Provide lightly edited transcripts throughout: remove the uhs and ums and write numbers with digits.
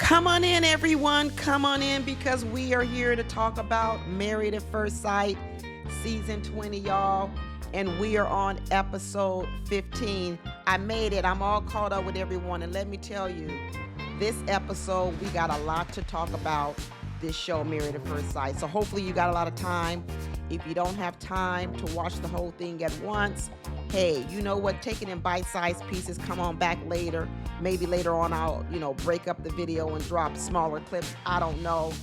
Come on in, everyone. Come on in because we are here to talk about Married at First Sight, season 20, y'all. And we are on episode 15. I made it. I'm all caught up with everyone. And let me tell you, this episode, we got a lot to talk about this show, Married at First Sight. So hopefully you got a lot of time. If you don't have time to watch the whole thing at once, hey, you know what? Take it in bite-sized pieces. Come on back later. Maybe later on I'll, break up the video and drop smaller clips. I don't know.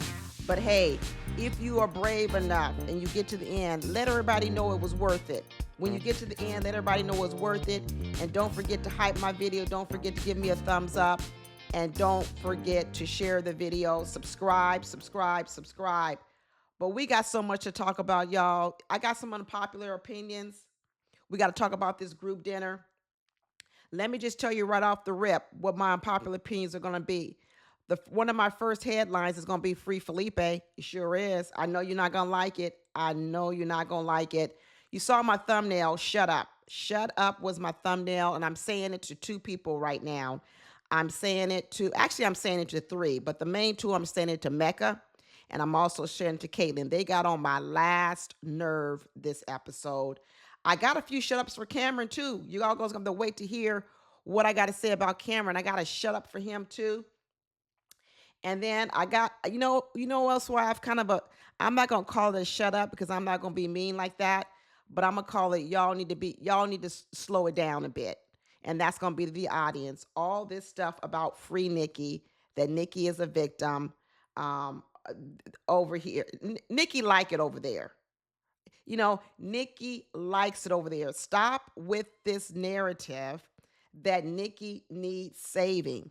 But hey, if you are brave enough and you get to the end, let everybody know it was worth it. When you get to the end, let everybody know it's worth it. And don't forget to hype my video. Don't forget to give me a thumbs up. And don't forget to share the video. Subscribe. But we got so much to talk about, y'all. I got some unpopular opinions. We got to talk about this group dinner. Let me just tell you right off the rip what my unpopular opinions are going to be. One of my first headlines is going to be Free Felipe. It sure is. I know you're not going to like it. You saw my thumbnail, Shut Up. Shut Up was my thumbnail, and I'm saying it to two people right now. I'm saying it to three, but the main two, I'm saying it to Mecca, and I'm also sharing it to Caitlin. They got on my last nerve this episode. I got a few shut ups for Cameron too. You all guys gonna wait to hear what I got to say about Cameron. I got a shut up for him too. And then I got, else why I'm not gonna call it a shut up because I'm not gonna be mean like that, but I'm gonna call it y'all need to slow it down a bit. And that's gonna be the audience. All this stuff about Free Nikki, that Nikki is a victim, um, over here. Nikki like it over there. Nikki likes it over there. Stop with this narrative that Nikki needs saving.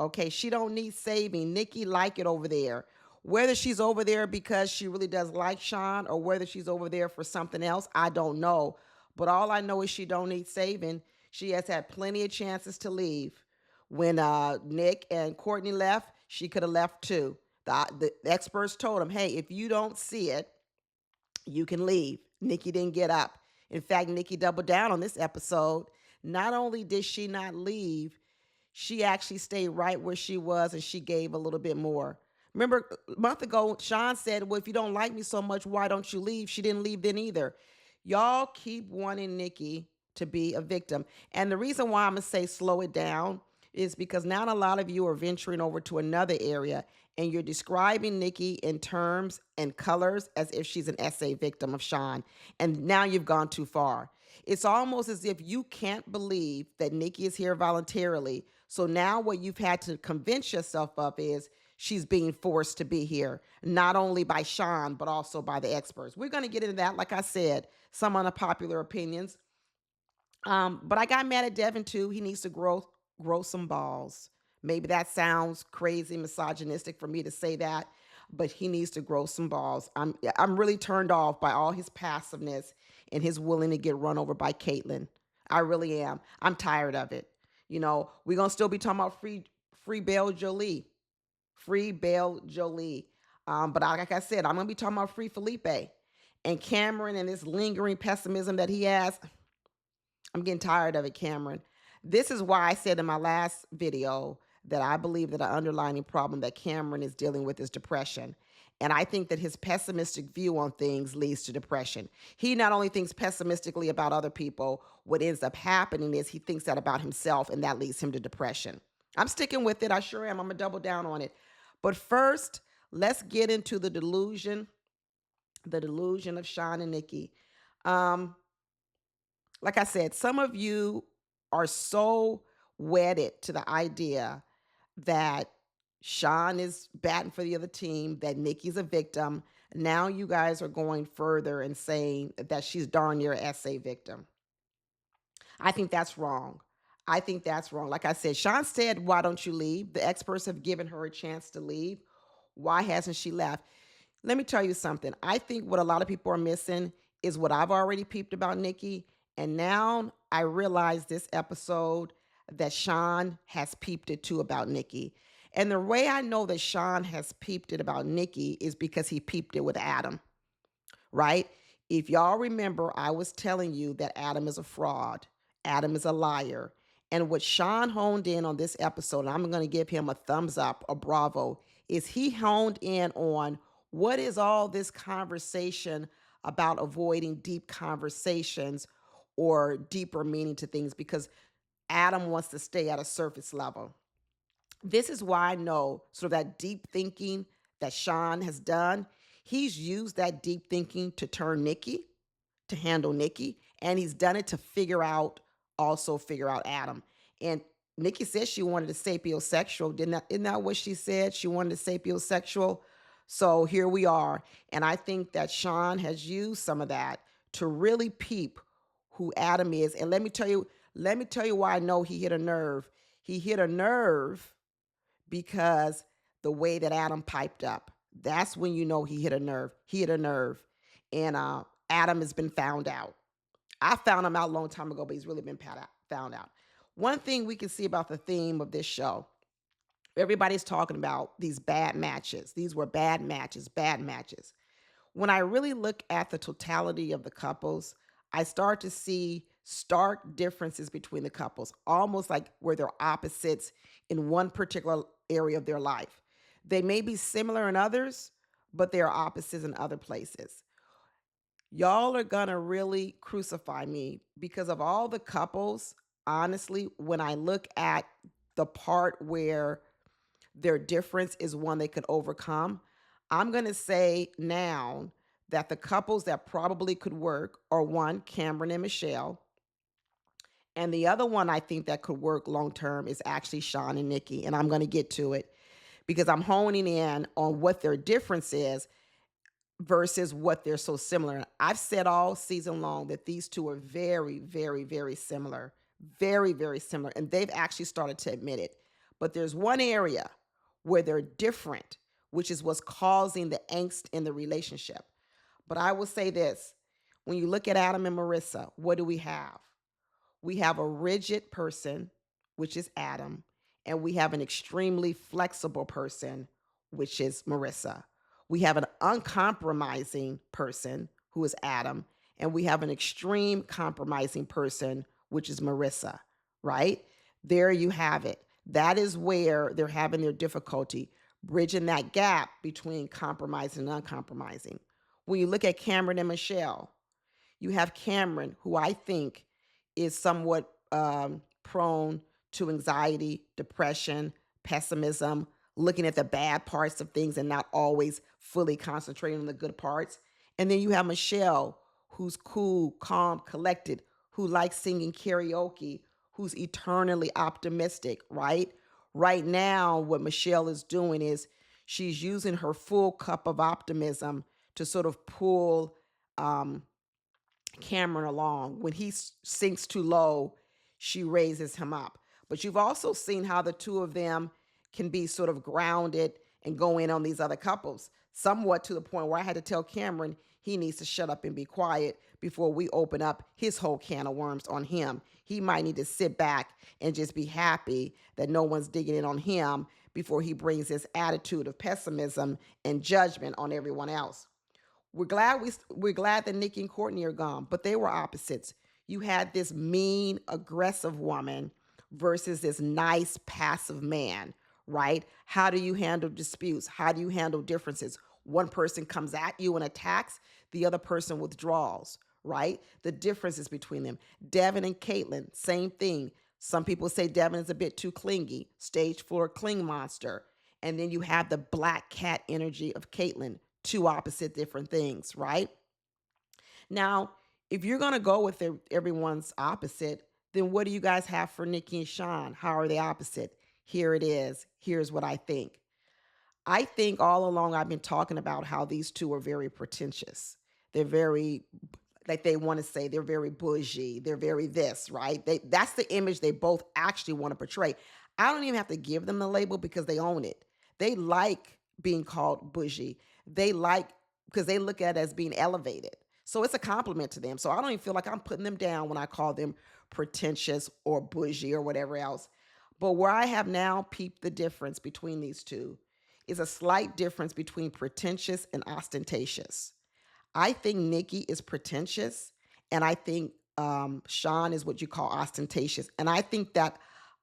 Okay, she don't need saving. Nikki like it over there. Whether she's over there because she really does like Shawn or whether she's over there for something else, I don't know. But all I know is she don't need saving. She has had plenty of chances to leave. When Nick and Courtney left, she could have left too. The experts told him, hey, if you don't see it, you can leave. Nikki didn't get up. In fact, Nikki doubled down on this episode. Not only did she not leave, she actually stayed right where she was and she gave a little bit more. Remember, a month ago, Shawn said, well, if you don't like me so much, why don't you leave? She didn't leave then either. Y'all keep wanting Nikki to be a victim. And the reason why I'm going to say slow it down is because now a lot of you are venturing over to another area and you're describing Nikki in terms and colors as if she's an SA victim of Shawn. And now you've gone too far. It's almost as if you can't believe that Nikki is here voluntarily. So now what you've had to convince yourself of is she's being forced to be here, not only by Shawn, but also by the experts. We're going to get into that. Like I said, some unpopular opinions. But I got mad at Devin too. He needs to grow some balls. Maybe that sounds crazy, misogynistic for me to say that, but he needs to grow some balls. I'm really turned off by all his passiveness and his willing to get run over by Caitlin. I really am. I'm tired of it. We're gonna still be talking about free Belle Jolie. Free Belle Jolie. But like I said, I'm gonna be talking about Free Felipe and Cameron and this lingering pessimism that he has. I'm getting tired of it, Cameron. This is why I said in my last video that I believe that an underlying problem that Cameron is dealing with is depression. And I think that his pessimistic view on things leads to depression. He not only thinks pessimistically about other people, what ends up happening is he thinks that about himself, and that leads him to depression. I'm sticking with it. I sure am. I'm going to double down on it. But first, let's get into the delusion of Shawn and Nikki. Like I said, some of you are so wedded to the idea that Shawn is batting for the other team, that Nikki's a victim. Now you guys are going further and saying that she's darn near a SA victim. I think that's wrong. Like I said, Shawn said, why don't you leave? The experts have given her a chance to leave. Why hasn't she left? Let me tell you something. I think what a lot of people are missing is what I've already peeped about Nikki. And now I realize this episode that Shawn has peeped it too about Nikki. And the way I know that Shawn has peeped it about Nikki is because he peeped it with Adam, right? If y'all remember, I was telling you that Adam is a fraud. Adam is a liar. And what Shawn honed in on this episode, and I'm going to give him a thumbs up, a bravo, is he honed in on what is all this conversation about avoiding deep conversations or deeper meaning to things, because Adam wants to stay at a surface level. This is why I know sort of that deep thinking that Shawn has done. He's used that deep thinking to turn Nikki, to handle Nikki, and he's done it to figure out Adam. And Nikki said she wanted a sapiosexual. Isn't that what she said? She wanted a sapiosexual. So here we are. And I think that Shawn has used some of that to really peep who Adam is. And let me tell you why I know he hit a nerve. He hit a nerve because the way that Adam piped up. That's when you know he hit a nerve. He hit a nerve. And Adam has been found out. I found him out a long time ago, but he's really been found out. One thing we can see about the theme of this show, everybody's talking about these bad matches. These were bad matches, bad matches. When I really look at the totality of the couples, I start to see stark differences between the couples, almost like where they're opposites in one particular area of their life. They may be similar in others, but they are opposites in other places. Y'all are gonna really crucify me because of all the couples. Honestly, when I look at the part where their difference is one they could overcome, I'm gonna say now that the couples that probably could work are one, Cameron and Michelle. And the other one I think that could work long term is actually Shawn and Nikki. And I'm gonna get to it because I'm honing in on what their difference is versus what they're so similar. I've said all season long that these two are very, very, very similar. Very, very similar. And they've actually started to admit it. But there's one area where they're different, which is what's causing the angst in the relationship. But I will say this, when you look at Adam and Marissa, what do we have? We have a rigid person, which is Adam, and we have an extremely flexible person, which is Marissa. We have an uncompromising person, who is Adam, and we have an extreme compromising person, which is Marissa, right? There you have it. That is where they're having their difficulty, bridging that gap between compromising and uncompromising. When you look at Cameron and Michelle, you have Cameron, who I think is somewhat prone to anxiety, depression, pessimism, looking at the bad parts of things and not always fully concentrating on the good parts. And then you have Michelle, who's cool, calm, collected, who likes singing karaoke, who's eternally optimistic, right? Right now, what Michelle is doing is she's using her full cup of optimism to sort of pull um, Cameron along. When he sinks too low, she raises him up. But you've also seen how the two of them can be sort of grounded and go in on these other couples, somewhat to the point where I had to tell Cameron he needs to shut up and be quiet before we open up his whole can of worms on him. He might need to sit back and just be happy that no one's digging in on him before he brings this attitude of pessimism and judgment on everyone else. We're glad that Nikki and Courtney are gone, but they were opposites. You had this mean, aggressive woman versus this nice, passive man, right? How do you handle disputes? How do you handle differences? One person comes at you and attacks, the other person withdraws, right? The differences between them. Devin and Caitlin, same thing. Some people say Devin is a bit too clingy, stage 4 cling monster. And then you have the black cat energy of Caitlin, two opposite different things, right? Now, if you're going to go with everyone's opposite, then what do you guys have for Nikki and Shawn? How are they opposite? Here it is. Here's what I think. I think all along I've been talking about how these two are very pretentious. They're very, like they want to say, they're very bougie. They're very this, right? That's the image they both actually want to portray. I don't even have to give them the label because they own it. They like being called bougie. They like, because they look at it as being elevated. So it's a compliment to them. So I don't even feel like I'm putting them down when I call them pretentious or bougie or whatever else. But where I have now peeped the difference between these two is a slight difference between pretentious and ostentatious. I think Nikki is pretentious, and I think Shawn is what you call ostentatious. And I think that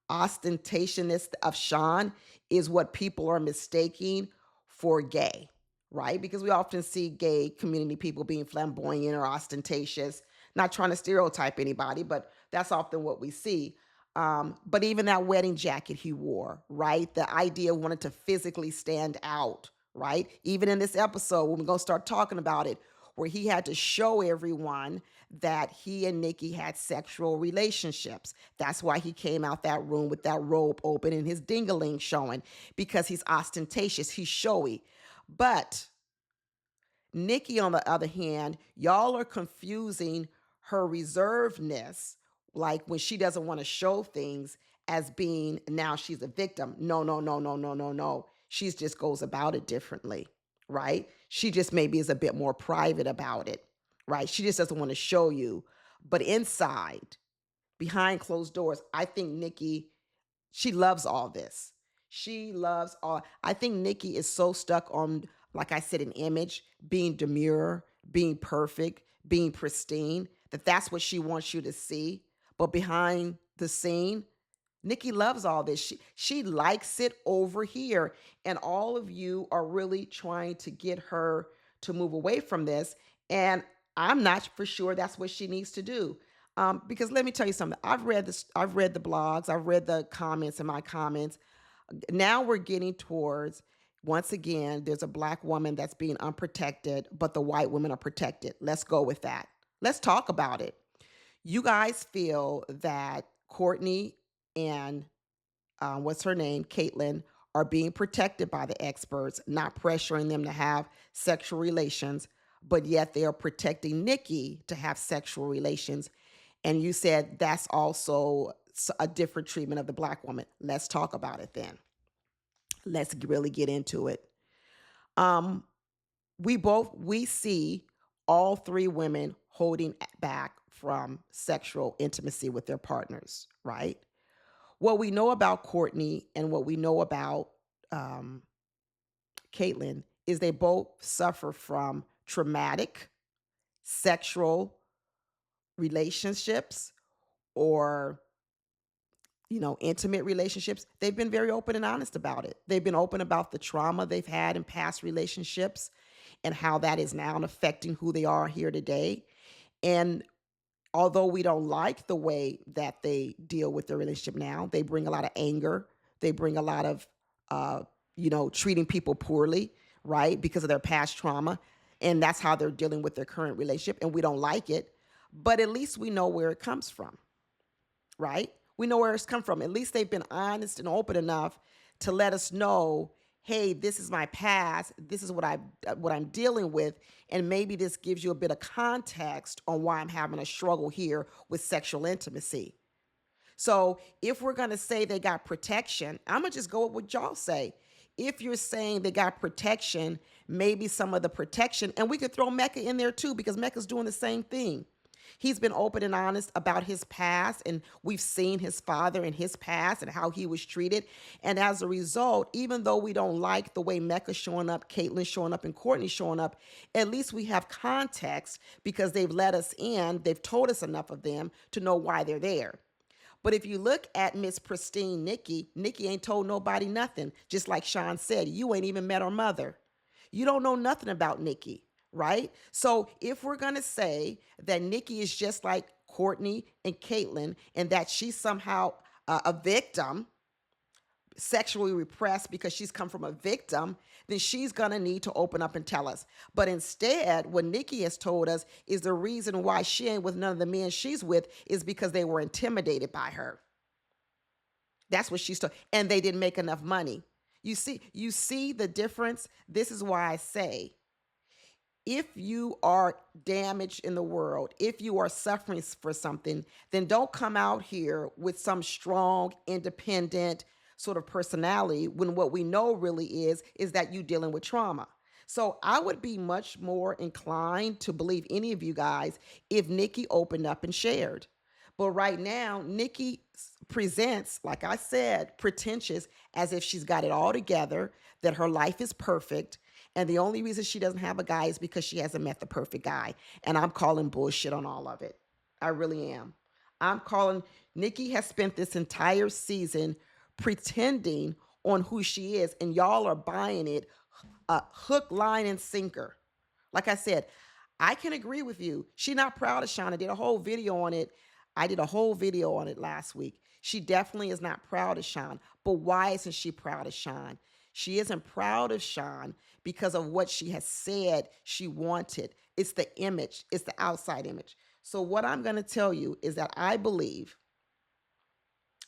ostentatiousness of Shawn is what people are mistaking for gay, right? Because we often see gay community people being flamboyant or ostentatious, not trying to stereotype anybody, but that's often what we see. But even that wedding jacket he wore, right? The idea wanted to physically stand out, right? Even in this episode, when we're going to start talking about it, where he had to show everyone that he and Nikki had sexual relationships. That's why he came out that room with that robe open and his dingaling showing, because he's ostentatious, he's showy. But Nikki, on the other hand, y'all are confusing her reservedness, like when she doesn't want to show things, as being now she's a victim. No, no, no, no, no, no, no. She just goes about it differently, right? She just maybe is a bit more private about it, right? She just doesn't want to show you. But inside, behind closed doors, I think Nikki, she loves all this. She loves all. I think Nikki is so stuck on, like I said, an image, being demure, being perfect, being pristine, that that's what she wants you to see. But behind the scene, Nikki loves all this. She likes it over here. And all of you are really trying to get her to move away from this. And I'm not for sure that's what she needs to do. Because let me tell you something. I've read this, I've read the blogs, I've read the comments in my comments. Now we're getting towards, once again, there's a black woman that's being unprotected, but the white women are protected. Let's go with that. Let's talk about it. You guys feel that Courtney and what's her name, Caitlyn, are being protected by the experts, not pressuring them to have sexual relations, but yet they are protecting Nikki to have sexual relations. And you said that's also a different treatment of the black woman. Let's talk about it then. Let's really get into it. Um, we see all three women holding back from sexual intimacy with their partners, right? What we know about Courtney and what we know about um, Caitlyn is they both suffer from traumatic sexual relationships, or intimate relationships. They've been very open and honest about it. They've been open about the trauma they've had in past relationships and how that is now affecting who they are here today. And although we don't like the way that they deal with their relationship now, they bring a lot of anger. They bring a lot of, treating people poorly, right? Because of their past trauma. And that's how they're dealing with their current relationship. And we don't like it. But at least we know where it comes from, right? We know where it's come from. At least they've been honest and open enough to let us know, hey, this is my past. This is what I'm dealing with, and maybe this gives you a bit of context on why I'm having a struggle here with sexual intimacy. So if we're going to say they got protection, I'm going to just go with what y'all say. If you're saying they got protection, maybe some of the protection, and we could throw Mecca in there too, because Mecca's doing the same thing. He's been open and honest about his past, and we've seen his father in his past and how he was treated. And as a result, even though we don't like the way Mecca's showing up, Caitlyn showing up, and Courtney showing up, at least we have context because they've let us in. They've told us enough of them to know why they're there. But if you look at Miss Pristine Nikki, Nikki ain't told nobody nothing. Just like Shawn said, you ain't even met her mother. You don't know nothing about Nikki, right? So if we're going to say that Nikki is just like Courtney and Caitlyn, and that she's somehow a victim, sexually repressed because she's come from a victim, then she's going to need to open up and tell us. But instead, what Nikki has told us is the reason why she ain't with none of the men she's with is because they were intimidated by her. That's what she's told. And they didn't make enough money. You see the difference? This is why I say, if you are damaged in the world, if you are suffering for something, then don't come out here with some strong, independent sort of personality when what we know really is that you're dealing with trauma. So I would be much more inclined to believe any of you guys if Nikki opened up and shared. But right now, Nikki presents, like I said, pretentious, as if she's got it all together, that her life is perfect, and the only reason she doesn't have a guy is because she hasn't met the perfect guy. And I'm calling bullshit on all of it. I really am. I'm calling Nikki has spent this entire season pretending on who she is, and y'all are buying it hook, line, and sinker. Like I said, I can agree with you. She not proud of Shawn. I did a whole video on it. I did a whole video on it last week. She definitely is not proud of Shawn. But why isn't she proud of Shawn? She isn't proud of Shawn because of what she has said she wanted. It's the image, it's the outside image. So, what I'm going to tell you is that I believe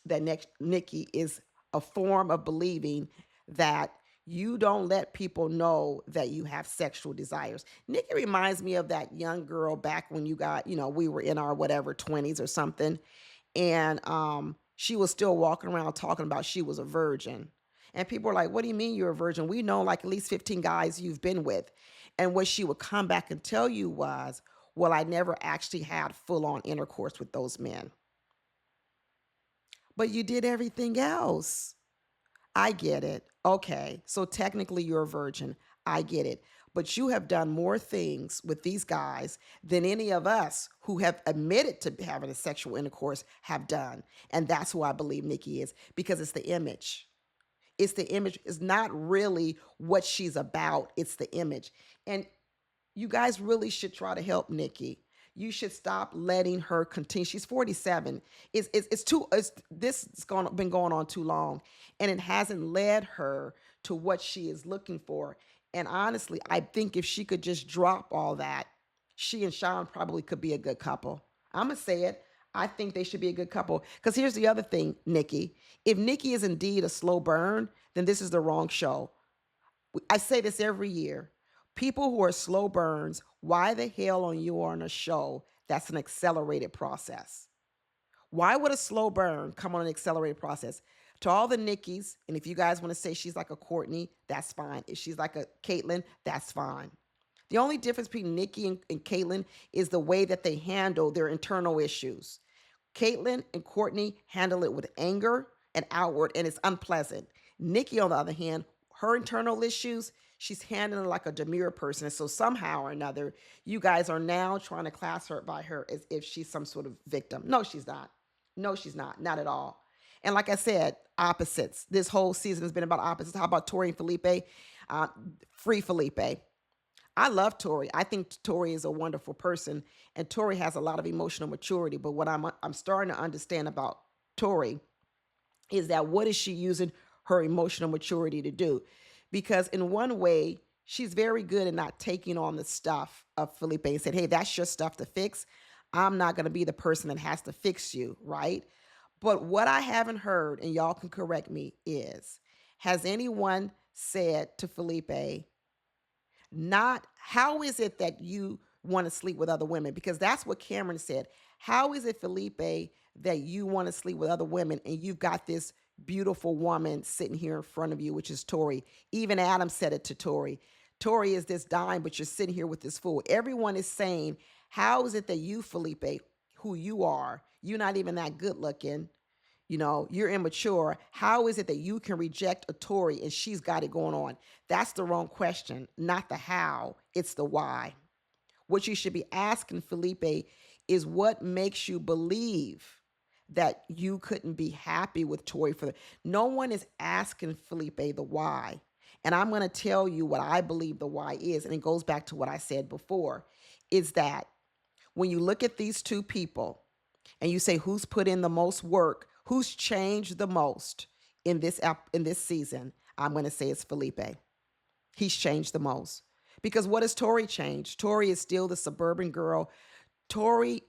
that Nikki is a form of believing that you don't let people know that you have sexual desires. Nikki reminds me of that young girl back when we were in our whatever 20s or something, and she was still walking around talking about she was a virgin. And people were like, "What do you mean you're a virgin? We know like at least 15 guys you've been with." And what she would come back and tell you was, "Well, I never actually had full on intercourse with those men, but you did everything else." I get it. Okay. So technically you're a virgin. I get it. But you have done more things with these guys than any of us who have admitted to having a sexual intercourse have done. And that's who I believe Nikki is, because it's the image. It's the image. It's not really what she's about. It's the image. And you guys really should try to help Nikki. You should stop letting her continue. She's 47. It's too. Been going on too long, and it hasn't led her to what she is looking for. And honestly, I think if she could just drop all that, she and Shawn probably could be a good couple. I'm gonna say it. I think they should be a good couple. Because here's the other thing, Nikki. If Nikki is indeed a slow burn, then this is the wrong show. I say this every year. People who are slow burns, why the hell are you on a show that's an accelerated process? Why would a slow burn come on an accelerated process? To all the Nickies, and if you guys want to say she's like a Courtney, that's fine. If she's like a Caitlyn, that's fine. The only difference between Nikki and Caitlyn is the way that they handle their internal issues. Caitlyn and Courtney handle it with anger and outward, and it's unpleasant. Nikki, on the other hand, her internal issues, she's handling it like a demure person. And so somehow or another, you guys are now trying to class her by her as if she's some sort of victim. No, she's not. No, she's not. Not at all. And like I said, opposites. This whole season has been about opposites. How about Tori and Felipe? Uh, Free Felipe. I love Tori. I think Tori is a wonderful person, and Tori has a lot of emotional maturity. But what I'm starting to understand about Tori is that what is she using her emotional maturity to do? Because in one way, she's very good at not taking on the stuff of Felipe and said, "Hey, that's your stuff to fix. I'm not going to be the person that has to fix you," right? But what I haven't heard, and y'all can correct me, is has anyone said to Felipe, not how is it that you want to sleep with other women? Because that's what Cameron said. How is it, Felipe, that you want to sleep with other women and you've got this beautiful woman sitting here in front of you, which is Tori? Even Adam said it to Tori. Tori is this dime, but you're sitting here with this fool. Everyone is saying, how is it that you, Felipe, who you are, you're not even that good looking, you're immature. How is it that you can reject a Tory and she's got it going on? That's the wrong question, not the how, it's the why. What you should be asking Felipe is what makes you believe that you couldn't be happy with Tory for the. No one is asking Felipe the why. And I'm going to tell you what I believe the why is. And it goes back to what I said before, is that when you look at these two people and you say who's put in the most work, who's changed the most in this season, I'm going to say it's Felipe. He's changed the most. Because what has Tori changed? Tori is still the suburban girl. Tori,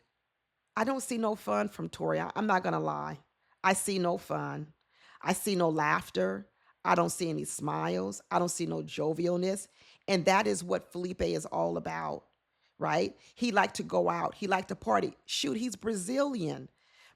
I don't see no fun from Tori. I'm not going to lie. I see no fun. I see no laughter. I don't see any smiles. I don't see no jovialness. And that is what Felipe is all about, right? He liked to go out. He liked to party. Shoot, he's Brazilian.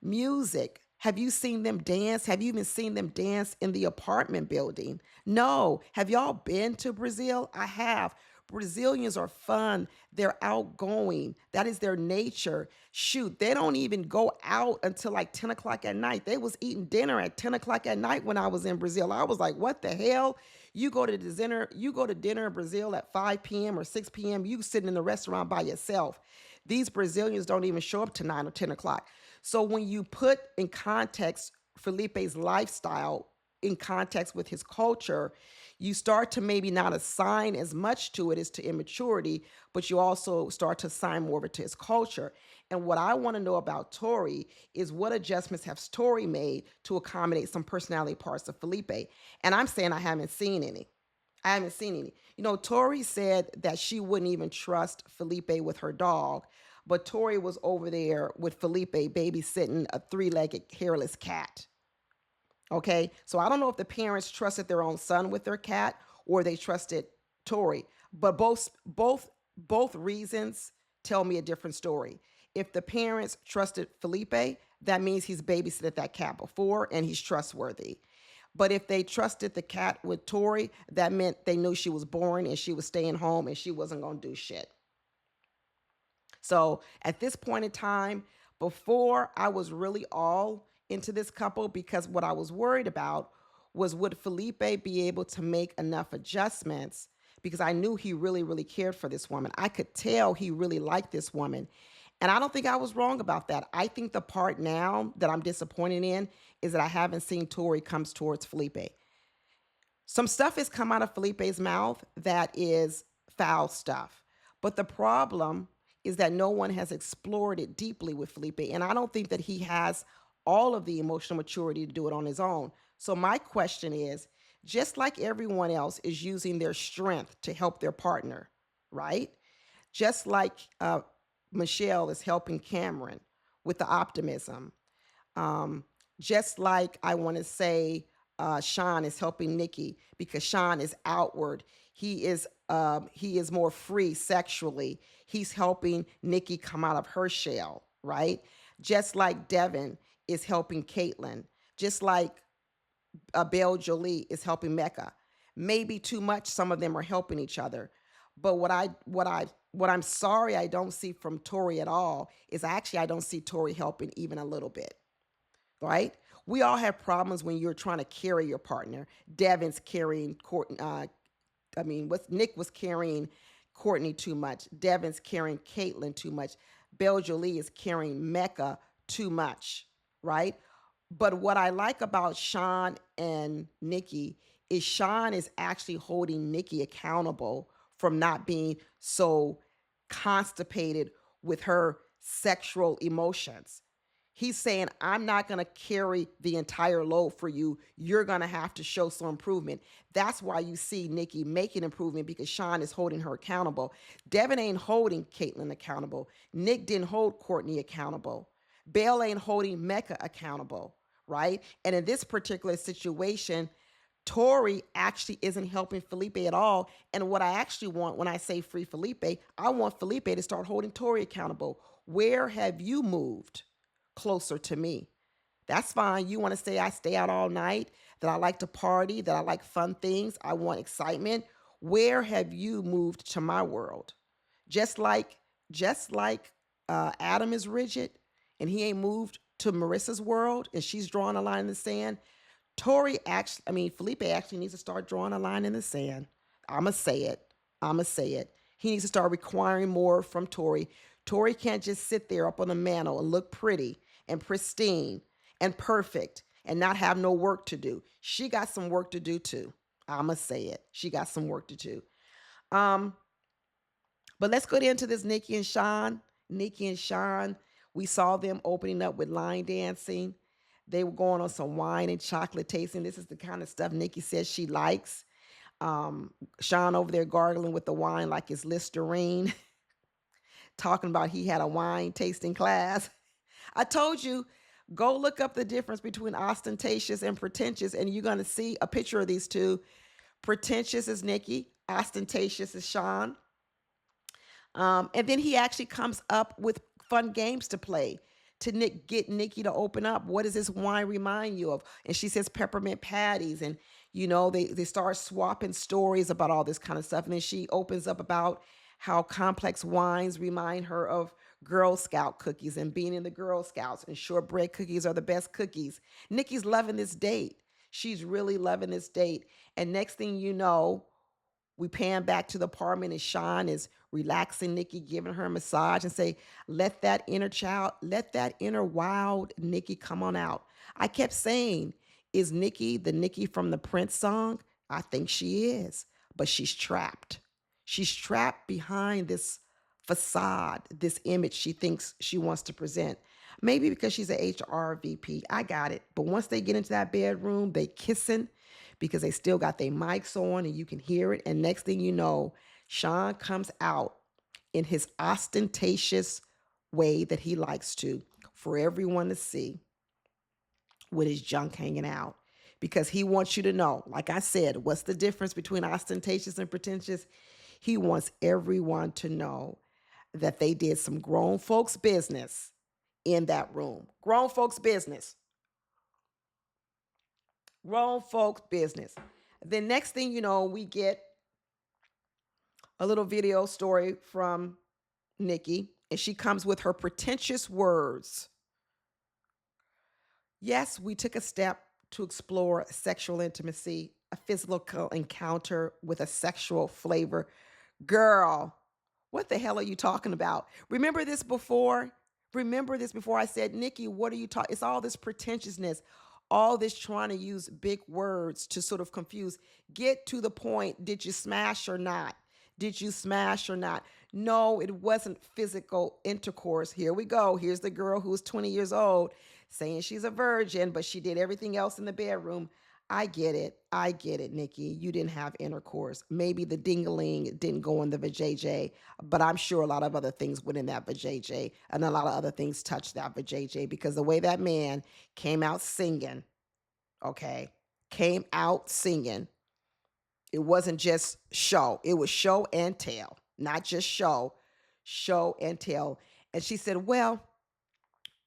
Music. Have you seen them dance? Have you even seen them dance in the apartment building? No. Have y'all been to Brazil? I have. Brazilians are fun. They're outgoing. That is their nature. Shoot, they don't even go out until like 10 o'clock at night. They was eating dinner at 10 o'clock at night when I was in Brazil. I was like, what the hell? You go to dinner in Brazil at 5 p.m. or 6 p.m. You sitting in the restaurant by yourself. These Brazilians don't even show up to 9 or 10 o'clock. So when you put in context Felipe's lifestyle in context with his culture, you start to maybe not assign as much to it as to immaturity, but you also start to assign more of it to his culture. And what I want to know about Tori is what adjustments has Tori made to accommodate some personality parts of Felipe? And I'm saying I haven't seen any. I haven't seen any. Tori said that she wouldn't even trust Felipe with her dog, but Tori was over there with Felipe babysitting a three-legged hairless cat. Okay, so I don't know if the parents trusted their own son with their cat or they trusted Tori, but both reasons tell me a different story. If the parents trusted Felipe, that means he's babysitted that cat before and he's trustworthy. But if they trusted the cat with Tori, that meant they knew she was boring and she was staying home and she wasn't going to do shit. So at this point in time, before I was really all into this couple because what I was worried about was would Felipe be able to make enough adjustments because I knew he really, really cared for this woman. I could tell he really liked this woman. And I don't think I was wrong about that. I think the part now that I'm disappointed in is that I haven't seen Tori comes towards Felipe. Some stuff has come out of Felipe's mouth that is foul stuff. But the problem is that no one has explored it deeply with Felipe. And I don't think that he has all of the emotional maturity to do it on his own. So my question is, just like everyone else is using their strength to help their partner, right? Just like Michelle is helping Cameron with the optimism, um, just like I want to say Shawn is helping Nikki because Shawn is outward. He is more free sexually. He's helping Nikki come out of her shell, right? Just like Devin is helping Caitlyn. Just like Belle Jolie is helping Mecca. Maybe too much. Some of them are helping each other. But what I'm sorry I don't see from Tori at all is actually I don't see Tori helping even a little bit, right? We all have problems when you're trying to carry your partner. Devin's carrying Courtney. What's Nick was carrying Courtney too much. Devin's carrying Caitlyn too much. Belle Jolie is carrying Mecca too much, right? But what I like about Shawn and Nikki is Shawn is actually holding Nikki accountable from not being so constipated with her sexual emotions. He's saying, I'm not going to carry the entire load for you. You're going to have to show some improvement. That's why you see Nikki making improvement because Shawn is holding her accountable. Devin ain't holding Caitlyn accountable. Nick didn't hold Courtney accountable. Belle ain't holding Mecca accountable, right? And in this particular situation, Tori actually isn't helping Felipe at all. And what I actually want when I say free Felipe, I want Felipe to start holding Tori accountable. Where have you moved closer to me? That's fine. You want to say I stay out all night, that I like to party, that I like fun things, I want excitement. Where have you moved to my world? Just like just like Adam is rigid and he ain't moved to Marissa's world and she's drawing a line in the sand. Felipe actually needs to start drawing a line in the sand. I'ma say it. I'ma say it. He needs to start requiring more from Tori. Tori can't just sit there up on the mantle and look pretty and pristine and perfect and not have no work to do. She got some work to do too. I'ma say it. She got some work to do. Um, but let's go into this Nikki and Shawn. Nikki and Shawn, we saw them opening up with line dancing. They were going on some wine and chocolate tasting. This is the kind of stuff Nikki says she likes. Shawn over there gargling with the wine like it's Listerine, talking about he had a wine tasting class. I told you, go look up the difference between ostentatious and pretentious, and you're going to see a picture of these two. Pretentious is Nikki, ostentatious is Shawn. And then he actually comes up with fun games to play to get Nikki to open up. What does this wine remind you of? And she says peppermint patties. And, they start swapping stories about all this kind of stuff. And then she opens up about how complex wines remind her of Girl Scout cookies and being in the Girl Scouts. And shortbread cookies are the best cookies. Nikki's loving this date. She's really loving this date. And next thing you know, We pan back to the apartment and Shawn is relaxing Nikki, giving her a massage and say, let that inner child, let that inner wild Nikki come on out. I kept saying, is Nikki the Nikki from the Prince song? I think she is, but she's trapped. She's trapped behind this facade, this image she thinks she wants to present. Maybe because she's a HR VP. I got it. But once they get into that bedroom, they kissing because they still got their mics on and you can hear it. And next thing you know, Shawn comes out in his ostentatious way that he likes to for everyone to see with his junk hanging out. Because he wants you to know, like I said, what's the difference between ostentatious and pretentious? He wants everyone to know that they did some grown folks' business in that room. Grown folks' business. Grown folks' business. The next thing you know, we get a little video story from Nikki, and she comes with her pretentious words. Yes, we took a step to explore sexual intimacy, a physical encounter with a sexual flavor. Girl, what the hell are you talking about? Remember this before? Remember this before I said, Nikki, what are you talking? It's all this pretentiousness, all this trying to use big words to sort of confuse. Get to the point. Did you smash or not? Did you smash or not? No, it wasn't physical intercourse. Here we go. Here's the girl who's 20 years old saying she's a virgin, but she did everything else in the bedroom. I get it. I get it, Nikki. You didn't have intercourse. Maybe the dingaling didn't go in the vajayjay, but I'm sure a lot of other things went in that vajayjay, and a lot of other things touched that vajayjay because the way that man came out singing, okay, came out singing, it wasn't just show. It was show and tell, not just show and tell. And she said, well,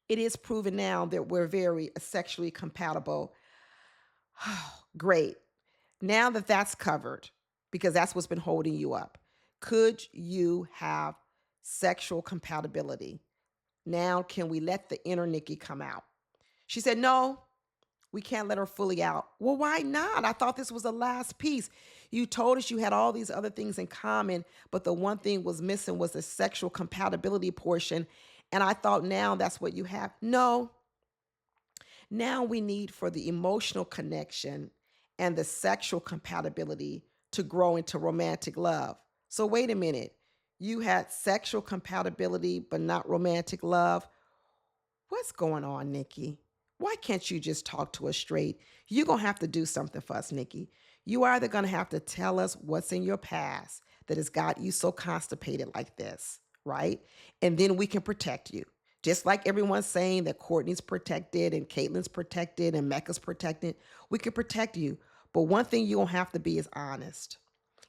it is proven now that we're very sexually compatible. Great. Now that that's covered, because that's what's been holding you up, could you have sexual compatibility? Now, can we let the inner Nikki come out? She said, no, we can't let her fully out. Well, why not? I thought this was the last piece. You told us you had all these other things in common, but the one thing was missing was the sexual compatibility portion. And I thought now that's what you have. No, now we need for the emotional connection and the sexual compatibility to grow into romantic love. So wait a minute. You had sexual compatibility, but not romantic love. What's going on, Nikki? Why can't you just talk to us straight? You're going to have to do something for us, Nikki. You are either going to have to tell us what's in your past that has got you so constipated like this, right? And then we can protect you. Just like everyone's saying that Courtney's protected and Caitlin's protected and Mecca's protected, we can protect you. But one thing you're going to have to be is honest.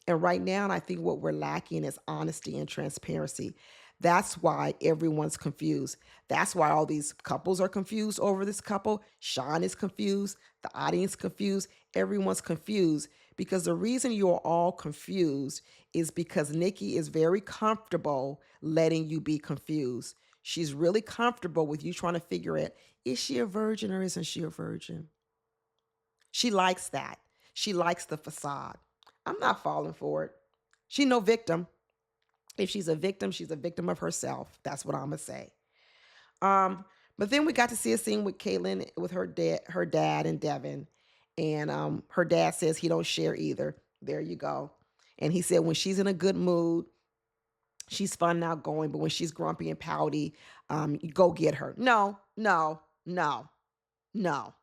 And right now, I think what we're lacking is honesty and transparency. That's why everyone's confused. That's why all these couples are confused over this couple. Shawn is confused. The audience confused. Everyone's confused because the reason you're all confused is because Nikki is very comfortable letting you be confused. She's really comfortable with you trying to figure out, is she a virgin or isn't she a virgin? She likes that. She likes the facade. I'm not falling for it. She's no victim. If she's a victim of herself. That's what I'm gonna say. Um, but then we got to see a scene with Caitlin with her dad and Devin, and her dad says he don't share either. There you go. And he said when she's in a good mood, she's fun and outgoing, but when she's grumpy and pouty, you go get her. No, no, no, no.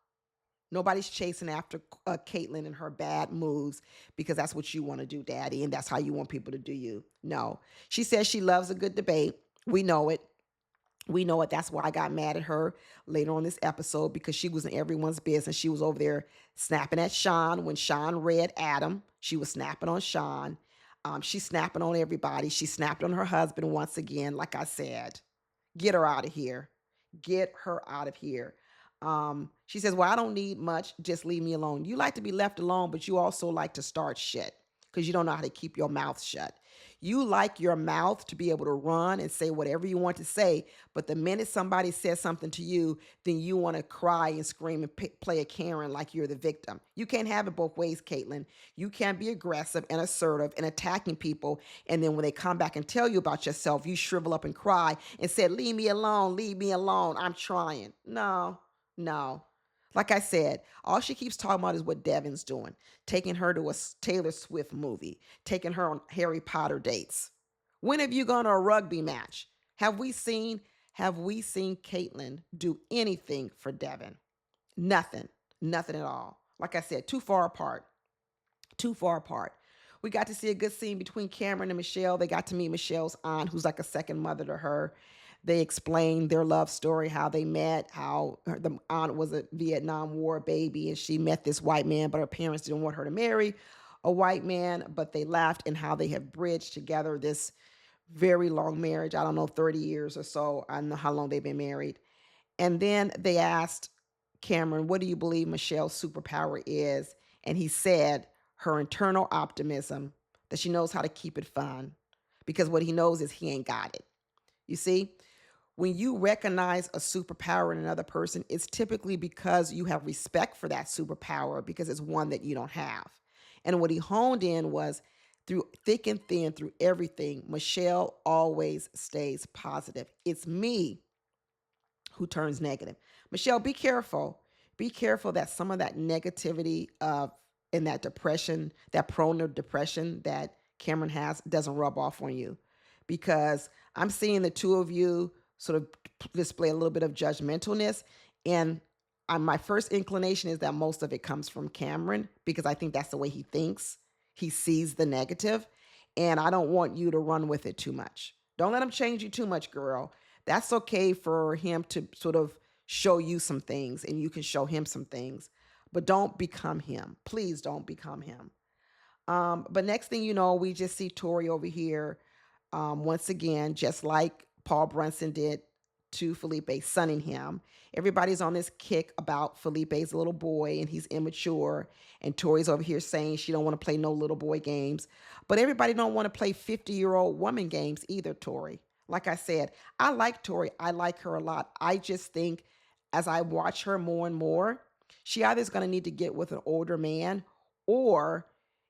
Nobody's chasing after Caitlin and her bad moves because that's what you want to do, Daddy, and that's how you want people to do you. No. She says she loves a good debate. We know it. We know it. That's why I got mad at her later on this episode because she was in everyone's business. She was over there snapping at Shawn when Shawn read Adam. She was snapping on Shawn. She's snapping on everybody. She snapped on her husband once again, like I said. Get her out of here. Get her out of here. She says, well, I don't need much. Just leave me alone. You like to be left alone, but you also like to start shit because you don't know how to keep your mouth shut. You like your mouth to be able to run and say whatever you want to say, but the minute somebody says something to you, then you want to cry and scream and play a Karen like you're the victim. You can't have it both ways, Caitlin. You can't be aggressive and assertive and attacking people, and then when they come back and tell you about yourself, you shrivel up and cry and say, leave me alone, I'm trying. No, no. Like I said, all she keeps talking about is what Devin's doing, taking her to a Taylor Swift movie, taking her on Harry Potter dates. When have you gone to a rugby match? Have we seen Caitlyn do anything for Devin? Nothing. Nothing at all. Like I said, too far apart. Too far apart. We got to see a good scene between Cameron and Michelle. They got to meet Michelle's aunt, who's like a second mother to her. They explained their love story, how they met, how the aunt was a Vietnam War baby and she met this white man, but her parents didn't want her to marry a white man, but they laughed, and how they have bridged together this very long marriage. I don't know, 30 years or so. I don't know how long they've been married. And then they asked Cameron, what do you believe Michelle's superpower is? And he said, her internal optimism, that she knows how to keep it fun. Because what he knows is he ain't got it. You see, when you recognize a superpower in another person, it's typically because you have respect for that superpower because it's one that you don't have. And what he honed in was through thick and thin, through everything, Michelle always stays positive. It's me who turns negative. Michelle, be careful. Be careful that some of that negativity and that depression, that prone to depression that Cameron has, doesn't rub off on you. Because I'm seeing the two of you sort of display a little bit of judgmentalness. And my first inclination is that most of it comes from Cameron, because I think that's the way he thinks. He sees the negative, and I don't want you to run with it too much. Don't let him change you too much, girl. That's okay for him to sort of show you some things, and you can show him some things, but don't become him. Please don't become him. But next thing you know, we just see Tori over here, once again, just like Paul Brunson did to Felipe, sunning him. Everybody's on this kick about Felipe's little boy and he's immature. And Tori's over here saying she don't want to play no little boy games. But everybody don't want to play 50-year-old woman games either, Tori. Like I said, I like Tori. I like her a lot. I just think as I watch her more and more, she either is going to need to get with an older man, or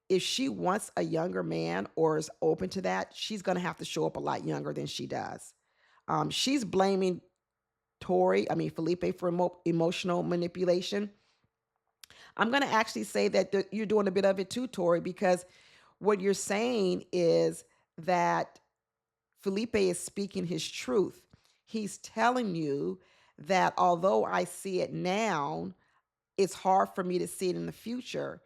if she wants a younger man or is open to that, she's going to have to show up a lot younger than she does. She's blaming Felipe for emotional manipulation. I'm going to actually say that you're doing a bit of it too, Tori, because what you're saying is that Felipe is speaking his truth. He's telling you that although I see it now, it's hard for me to see it in the future.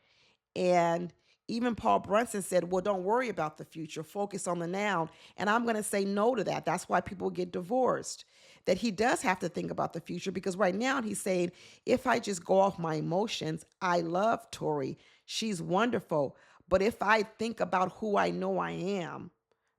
And even Paul Brunson said, well, don't worry about the future, focus on the now. And I'm going to say no to that. That's why people get divorced. That he does have to think about the future, because right now he's saying, if I just go off my emotions, I love Tori. She's wonderful. But if I think about who I know I am,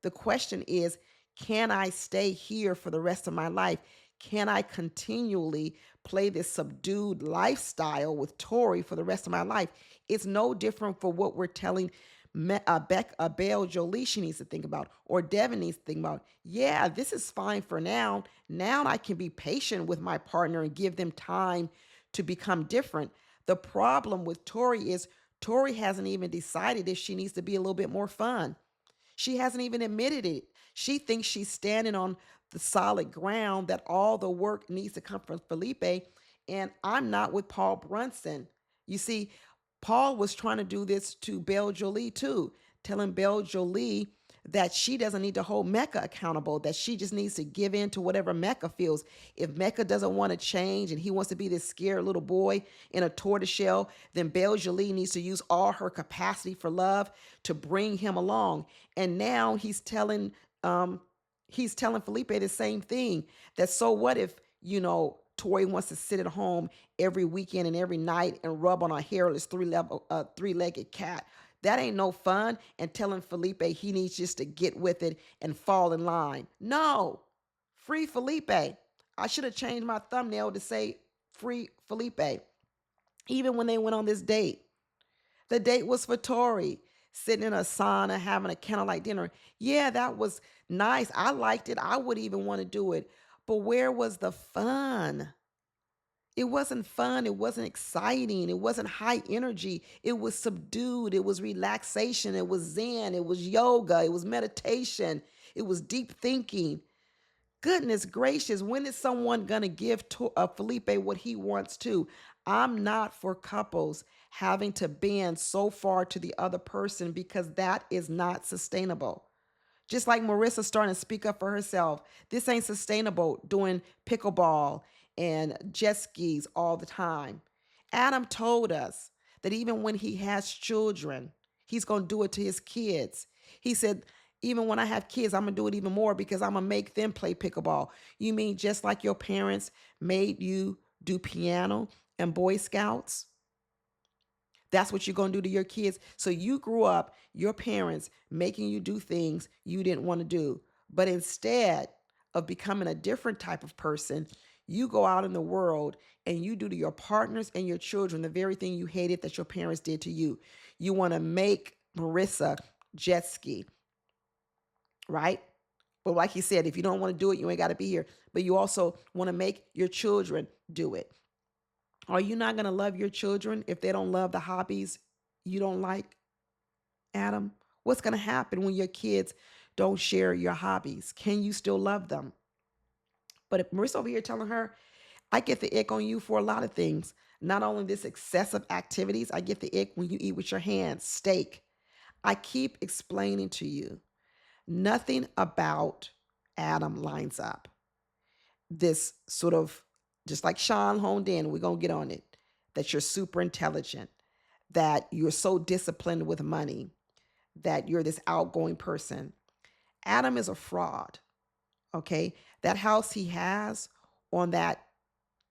the question is, can I stay here for the rest of my life? Can I continually play this subdued lifestyle with Tori for the rest of my life? It's no different for what we're telling Belle Jolie she needs to think about, or Devin needs to think about. Yeah, this is fine for now. Now I can be patient with my partner and give them time to become different. The problem with Tori is Tori hasn't even decided if she needs to be a little bit more fun. She hasn't even admitted it. She thinks she's standing on the solid ground, that all the work needs to come from Felipe. And I'm not with Paul Brunson. You see, Paul was trying to do this to Belle Jolie too, telling Belle Jolie that she doesn't need to hold Mecca accountable, that she just needs to give in to whatever Mecca feels. If Mecca doesn't want to change and he wants to be this scared little boy in a tortoiseshell, then Belle Jolie needs to use all her capacity for love to bring him along. And now he's telling Felipe the same thing. That, so what if, Tori wants to sit at home every weekend and every night and rub on a hairless three-legged cat? That ain't no fun. And telling Felipe he needs just to get with it and fall in line. No, free Felipe. I should have changed my thumbnail to say free Felipe. Even when they went on this date, the date was for Tori. sitting in a sauna, having a candlelight dinner. Yeah, that was nice. I liked it. I would even want to do it. But where was the fun? It wasn't fun. It wasn't exciting. It wasn't high energy. It was subdued. It was relaxation. It was zen. It was yoga. It was meditation. It was deep thinking. Goodness gracious, when is someone going to give to Felipe what he wants to? I'm not for couples having to bend so far to the other person because that is not sustainable. Just like Marissa starting to speak up for herself. This ain't sustainable doing pickleball and jet skis all the time. Adam told us that even when he has children, he's going to do it to his kids. He said, even when I have kids, I'm going to do it even more because I'm going to make them play pickleball. You mean just like your parents made you do piano and Boy Scouts? That's what you're going to do to your kids. So you grew up, your parents making you do things you didn't want to do. But instead of becoming a different type of person, you go out in the world and you do to your partners and your children the very thing you hated that your parents did to you. You want to make Marissa jet ski, right? But like he said, if you don't want to do it, you ain't got to be here. But you also want to make your children do it. Are you not going to love your children if they don't love the hobbies you don't like, Adam? What's going to happen when your kids don't share your hobbies? Can you still love them? But if Marissa over here telling her, I get the ick on you for a lot of things. Not only this excessive activities, I get the ick when you eat with your hands, steak. I keep explaining to you, nothing about Adam lines up. This sort of, just like Shawn honed in, we're going to get on it, that you're super intelligent, that you're so disciplined with money, that you're this outgoing person. Adam is a fraud, okay? That house he has on that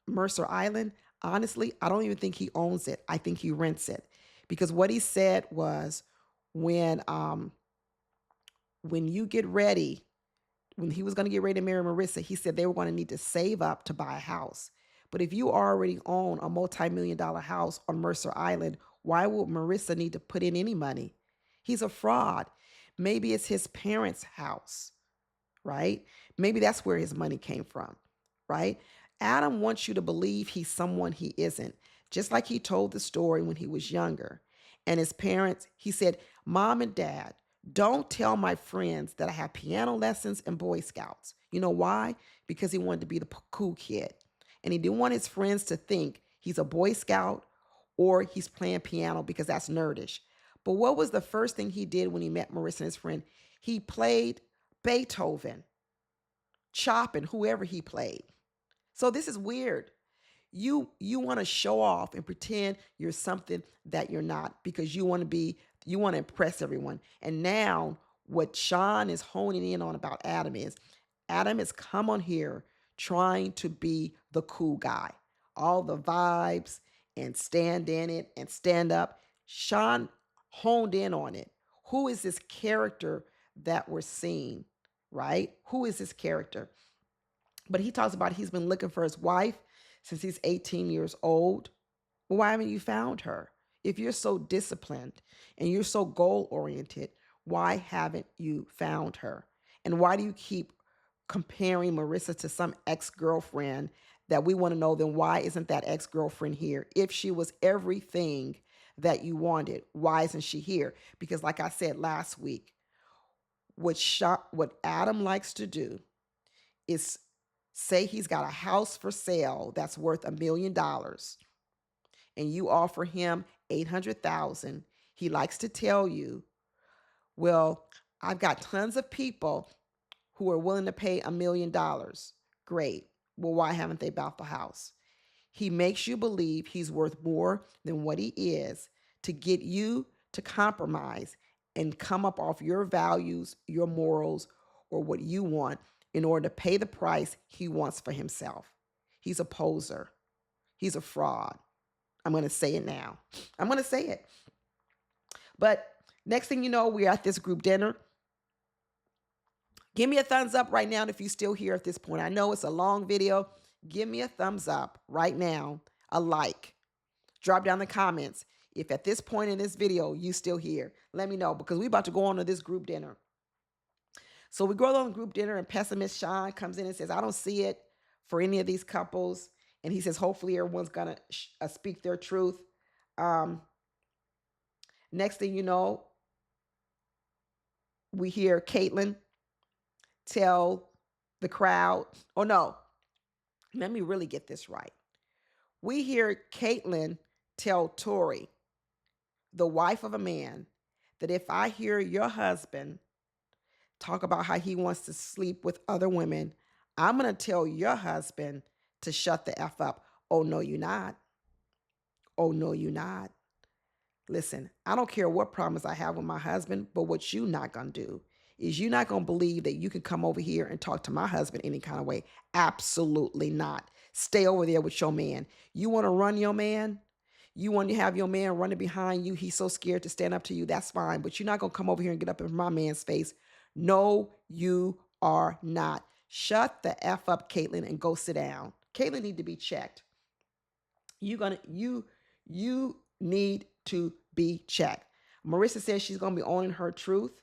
Mercer Island, honestly, I don't even think he owns it. I think he rents it. Because what he said was when when you get ready, when he was going to get ready to marry Marissa, he said they were going to need to save up to buy a house. But if you already own a multi-million dollar house on Mercer Island, why would Marissa need to put in any money? He's a fraud. Maybe it's his parents' house, right? Maybe that's where his money came from, right? Adam wants you to believe he's someone he isn't, just like he told the story when he was younger. And his parents, he said, Mom and Dad, don't tell my friends that I have piano lessons and Boy Scouts. You know why? Because he wanted to be the cool kid. And he didn't want his friends to think he's a Boy Scout or he's playing piano because that's nerdish. But what was the first thing he did when he met Marissa and his friend? He played Beethoven, Chopin, whoever he played. So this is weird. You want to show off and pretend you're something that you're not because you want to impress everyone. And now what Shawn is honing in on about Adam has come on here trying to be the cool guy. All the vibes and stand in it and stand up. Shawn honed in on it. Who is this character that we're seeing, right? Who is this character? But he talks about he's been looking for his wife since he's 18 years old. Well, why haven't you found her? If you're so disciplined and you're so goal oriented, why haven't you found her? And why do you keep comparing Marissa to some ex-girlfriend that we want to know? Then why isn't that ex-girlfriend here? If she was everything that you wanted, why isn't she here? Because like I said last week, what Adam likes to do is say he's got a house for sale that's worth $1 million and you offer him 800,000. He likes to tell you, well, I've got tons of people who are willing to pay $1 million. Great. Well, why haven't they bought the house? He makes you believe he's worth more than what he is to get you to compromise and come up off your values, your morals, or what you want in order to pay the price he wants for himself. He's a poser. He's a fraud. I'm going to say it now. I'm going to say it. But next thing you know, we're at this group dinner. Give me a thumbs up right now if you're still here at this point. I know it's a long video. Give me a thumbs up right now, a like. Drop down the comments If at this point in this video you still here, let me know, because we about to go on to this group dinner. So we go on the group dinner, and pessimist Shawn comes in and says, I don't see it for any of these couples. And he says, hopefully everyone's going to speak their truth. Um, Next thing you know, we hear Caitlyn tell the crowd, oh no, let me really get this right. We hear Caitlyn tell Tori, the wife of a man, that if I hear your husband talk about how he wants to sleep with other women, I'm going to tell your husband to shut the F up. Oh, no, you're not. Oh, no, you're not. Listen, I don't care what promise I have with my husband, but what you not going to do is you're not going to believe that you can come over here and talk to my husband any kind of way. Absolutely not. Stay over there with your man. You want to run your man? You want to have your man running behind you. He's so scared to stand up to you. That's fine. But you're not going to come over here and get up in my man's face. No, you are not. Shut the F up, Caitlyn, and go sit down. Caitlyn need to be checked. You need to be checked. Marissa says she's going to be owning her truth.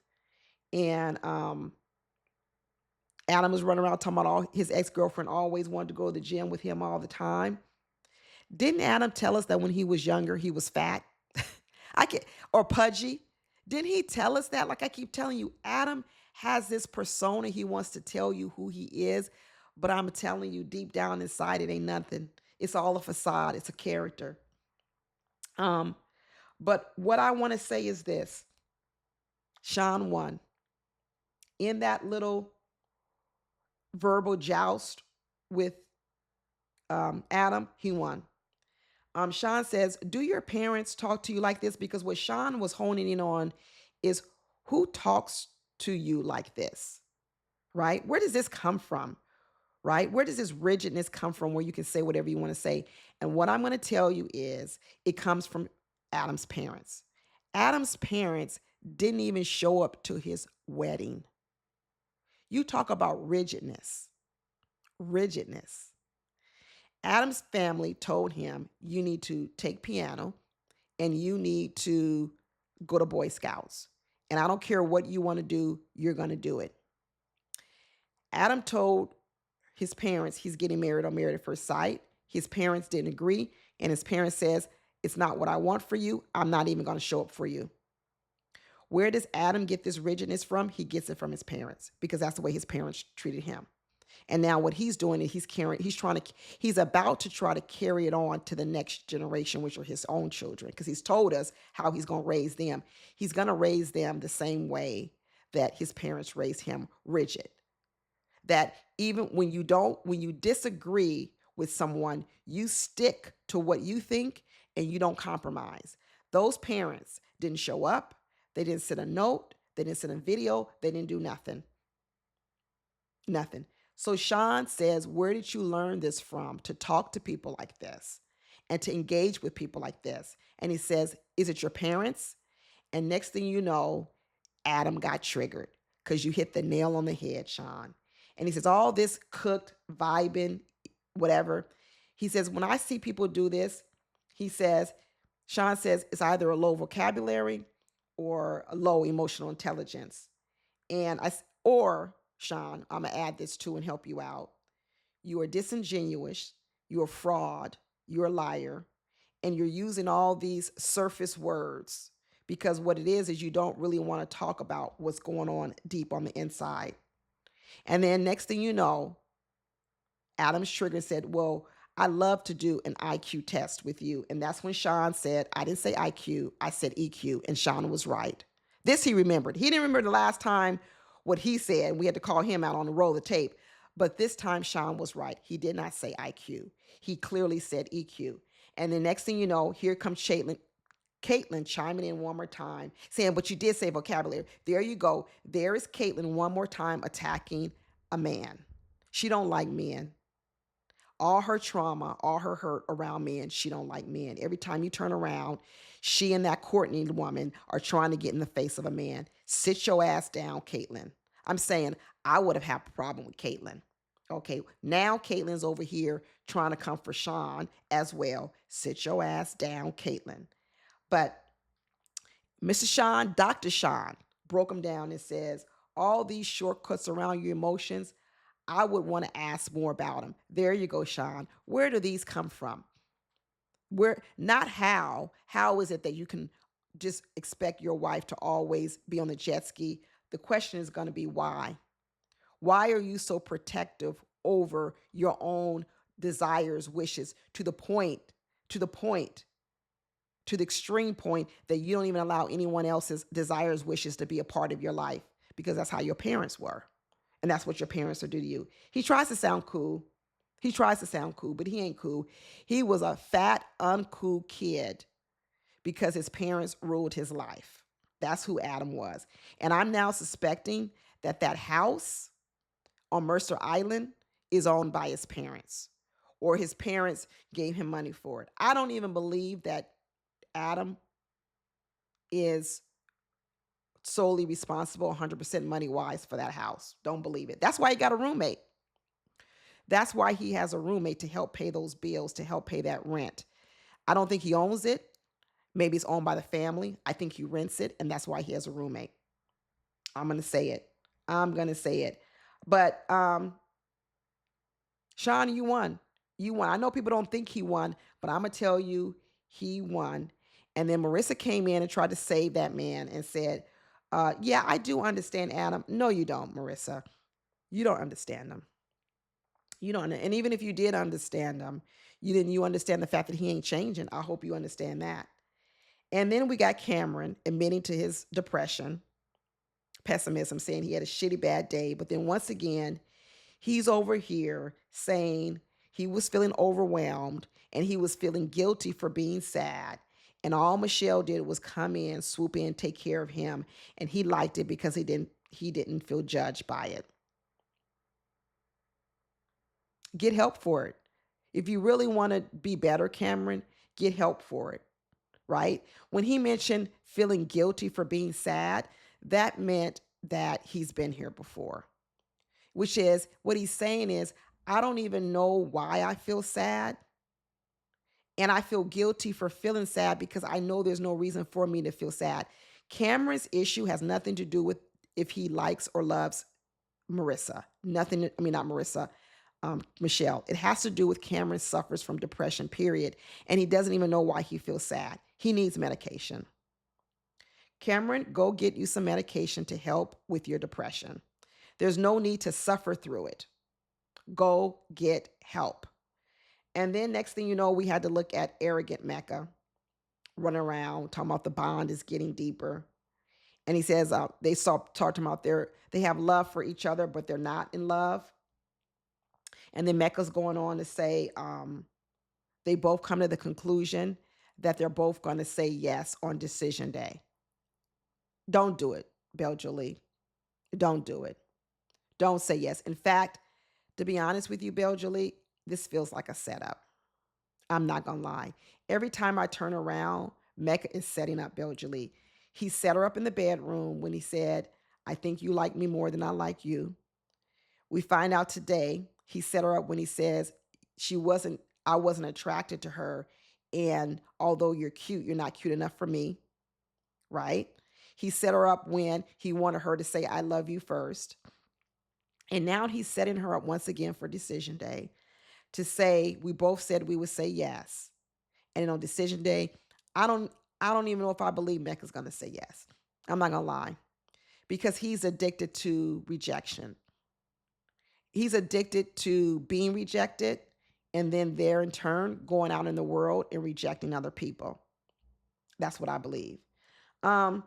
And Adam is running around talking about all his ex-girlfriend always wanted to go to the gym with him all the time. Didn't Adam tell us that when he was younger, he was fat? Or pudgy? Didn't he tell us that? Like I keep telling you, Adam has this persona. He wants to tell you who he is. But I'm telling you, deep down inside, it ain't nothing. It's all a facade. It's a character. But what I want to say is this. Shawn won. In that little verbal joust with Adam, he won. Shawn says, do your parents talk to you like this? Because what Shawn was honing in on is who talks to you like this, right? Where does this come from, right? Where does this rigidness come from where you can say whatever you want to say? And what I'm going to tell you is it comes from Adam's parents. Adam's parents didn't even show up to his wedding. You talk about rigidness. Rigidness. Adam's family told him, you need to take piano and you need to go to Boy Scouts. And I don't care what you want to do, you're going to do it. Adam told his parents he's getting married on Married at First Sight. His parents didn't agree. And his parents says, it's not what I want for you. I'm not even going to show up for you. Where does Adam get this rigidness from? He gets it from his parents, because that's the way his parents treated him. And now what he's doing is he's about to try to carry it on to the next generation, which are his own children, because he's told us how he's going to raise them. He's going to raise them the same way that his parents raised him, rigid. That even when you disagree with someone, you stick to what you think and you don't compromise. Those parents didn't show up. They didn't send a note. They didn't send a video. They didn't do nothing. Nothing. So Shawn says, where did you learn this from, to talk to people like this and to engage with people like this? And he says, is it your parents? And next thing you know, Adam got triggered, because you hit the nail on the head, Shawn. And he says, all this cooked, vibing, whatever. He says, when I see people do this, Shawn says, it's either a low vocabulary or a low emotional intelligence. Or Shawn, I'm going to add this too and help you out. You are disingenuous, you're a fraud, you're a liar, and you're using all these surface words, because what it is you don't really want to talk about what's going on deep on the inside. And then next thing you know, Adam's trigger said, well, I love to do an IQ test with you. And that's when Shawn said, I didn't say IQ, I said EQ. And Shawn was right. This he remembered. He didn't remember the last time what he said. We had to call him out on the roll of tape. But this time Shawn was right. He did not say IQ. He clearly said EQ. And the next thing you know, here comes Caitlyn chiming in one more time, saying, but you did say vocabulary. There you go. There is Caitlyn one more time attacking a man. She don't like men. All her trauma, all her hurt around men, she don't like men. Every time you turn around, she and that Courtney woman are trying to get in the face of a man. Sit your ass down, Caitlyn. I'm saying I would have had a problem with Caitlyn. Okay, now Caitlyn's over here trying to come for Shawn as well. Sit your ass down, Caitlyn. But Mr. Shawn, Dr. Shawn, broke them down and says, all these shortcuts around your emotions, I would want to ask more about them. There you go, Shawn. Where do these come from? Where, not how. How is it that you can just expect your wife to always be on the jet ski? The question is going to be why. Why are you so protective over your own desires, wishes to the point, to the point, to the extreme point that you don't even allow anyone else's desires, wishes to be a part of your life because that's how your parents were. And that's what your parents will do to you. He tries to sound cool. He tries to sound cool, but he ain't cool. He was a fat, uncool kid because his parents ruled his life. That's who Adam was. And I'm now suspecting that that house on Mercer Island is owned by his parents, or his parents gave him money for it. I don't even believe that Adam is solely responsible 100% money wise for that house. Don't believe it. That's why he got a roommate. That's why he has a roommate to help pay those bills, to help pay that rent. I don't think he owns it. Maybe it's owned by the family. I think he rents it, and that's why he has a roommate. I'm going to say it. I'm going to say it. But Shawn, you won. You won. I know people don't think he won, but I'm going to tell you, he won. And then Marissa came in and tried to save that man and said, yeah, I do understand Adam. No, you don't, Marissa. You don't understand him. You don't. And even if you did understand him, you understand the fact that he ain't changing. I hope you understand that. And then we got Cameron admitting to his depression, pessimism, saying he had a shitty bad day. But then once again, he's over here saying he was feeling overwhelmed and he was feeling guilty for being sad. And all Michelle did was come in, swoop in, take care of him, and he liked it because he didn't feel judged by it. Get help for it. If you really want to be better, Cameron, get help for it, right? When he mentioned feeling guilty for being sad, that meant that he's been here before, which is what he's saying is, I don't even know why I feel sad. And I feel guilty for feeling sad because I know there's no reason for me to feel sad. Cameron's issue has nothing to do with if he likes or loves Marissa. Nothing, I mean, not Marissa, Michelle. It has to do with Cameron suffers from depression, period. And he doesn't even know why he feels sad. He needs medication. Cameron, go get you some medication to help with your depression. There's no need to suffer through it. Go get help. And then next thing you know, we had to look at arrogant Mecca running around talking about the bond is getting deeper. And he says they saw talking about they have love for each other, but they're not in love. And then Mecca's going on to say they both come to the conclusion that they're both going to say yes on decision day. Don't do it, Belle Jolie. Don't do it. Don't say yes. In fact, to be honest with you, Belle Jolie, this feels like a setup. I'm not going to lie. Every time I turn around, Mecca is setting up Belle Jolie. He set her up in the bedroom when he said, I think you like me more than I like you. We find out today he set her up when he says I wasn't attracted to her. And although you're cute, you're not cute enough for me. Right? He set her up when he wanted her to say, I love you first. And now he's setting her up once again for decision day to say, we both said we would say yes. And on decision day, I don't I don't even know if I believe Mecca's gonna say yes. I'm not gonna lie. Because he's addicted to rejection. He's addicted to being rejected and then there in turn going out in the world and rejecting other people. That's what I believe. Um,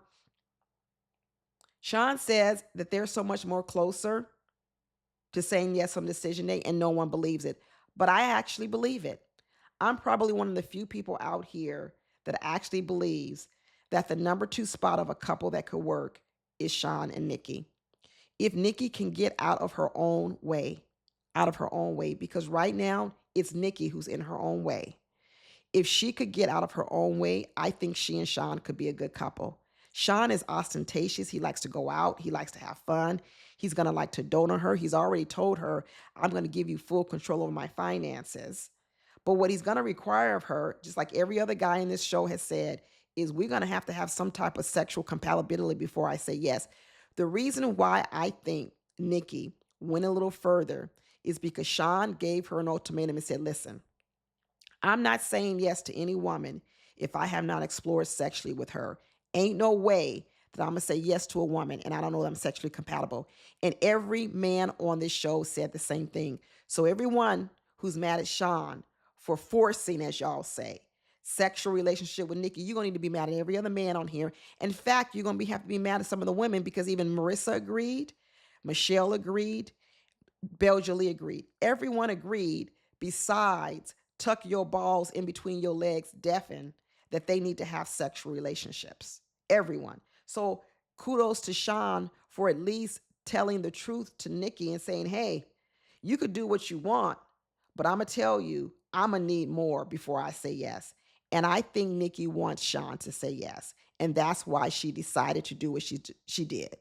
Shawn says that they're so much more closer to saying yes on decision day and no one believes it. But I actually believe it. I'm probably one of the few people out here that actually believes that the number two spot of a couple that could work is Shawn and Nikki. If Nikki can get out of her own way, because right now it's Nikki who's in her own way. If she could get out of her own way, I think she and Shawn could be a good couple. Shawn is ostentatious. He likes to go out. He likes to have fun. He's going to like to dote on her. He's already told her, I'm going to give you full control over my finances. But what he's going to require of her, just like every other guy in this show has said, is we're going to have some type of sexual compatibility before I say yes. The reason why I think Nikki went a little further is because Shawn gave her an ultimatum and said, listen, I'm not saying yes to any woman if I have not explored sexually with her. Ain't no way that I'm going to say yes to a woman and I don't know that I'm sexually compatible. And every man on this show said the same thing. So everyone who's mad at Shawn for forcing, as y'all say, sexual relationship with Nikki, you're going to need to be mad at every other man on here. In fact, you're going to have to be mad at some of the women because even Marissa agreed, Michelle agreed, Belle Jolie agreed. Everyone agreed, besides tuck your balls in between your legs, Devin, that they need to have sexual relationships. Everyone. So kudos to Shawn for at least telling the truth to Nikki and saying, hey, you could do what you want, but I'm going to tell you, I'm going to need more before I say yes. And I think Nikki wants Shawn to say yes. And that's why she decided to do what she did.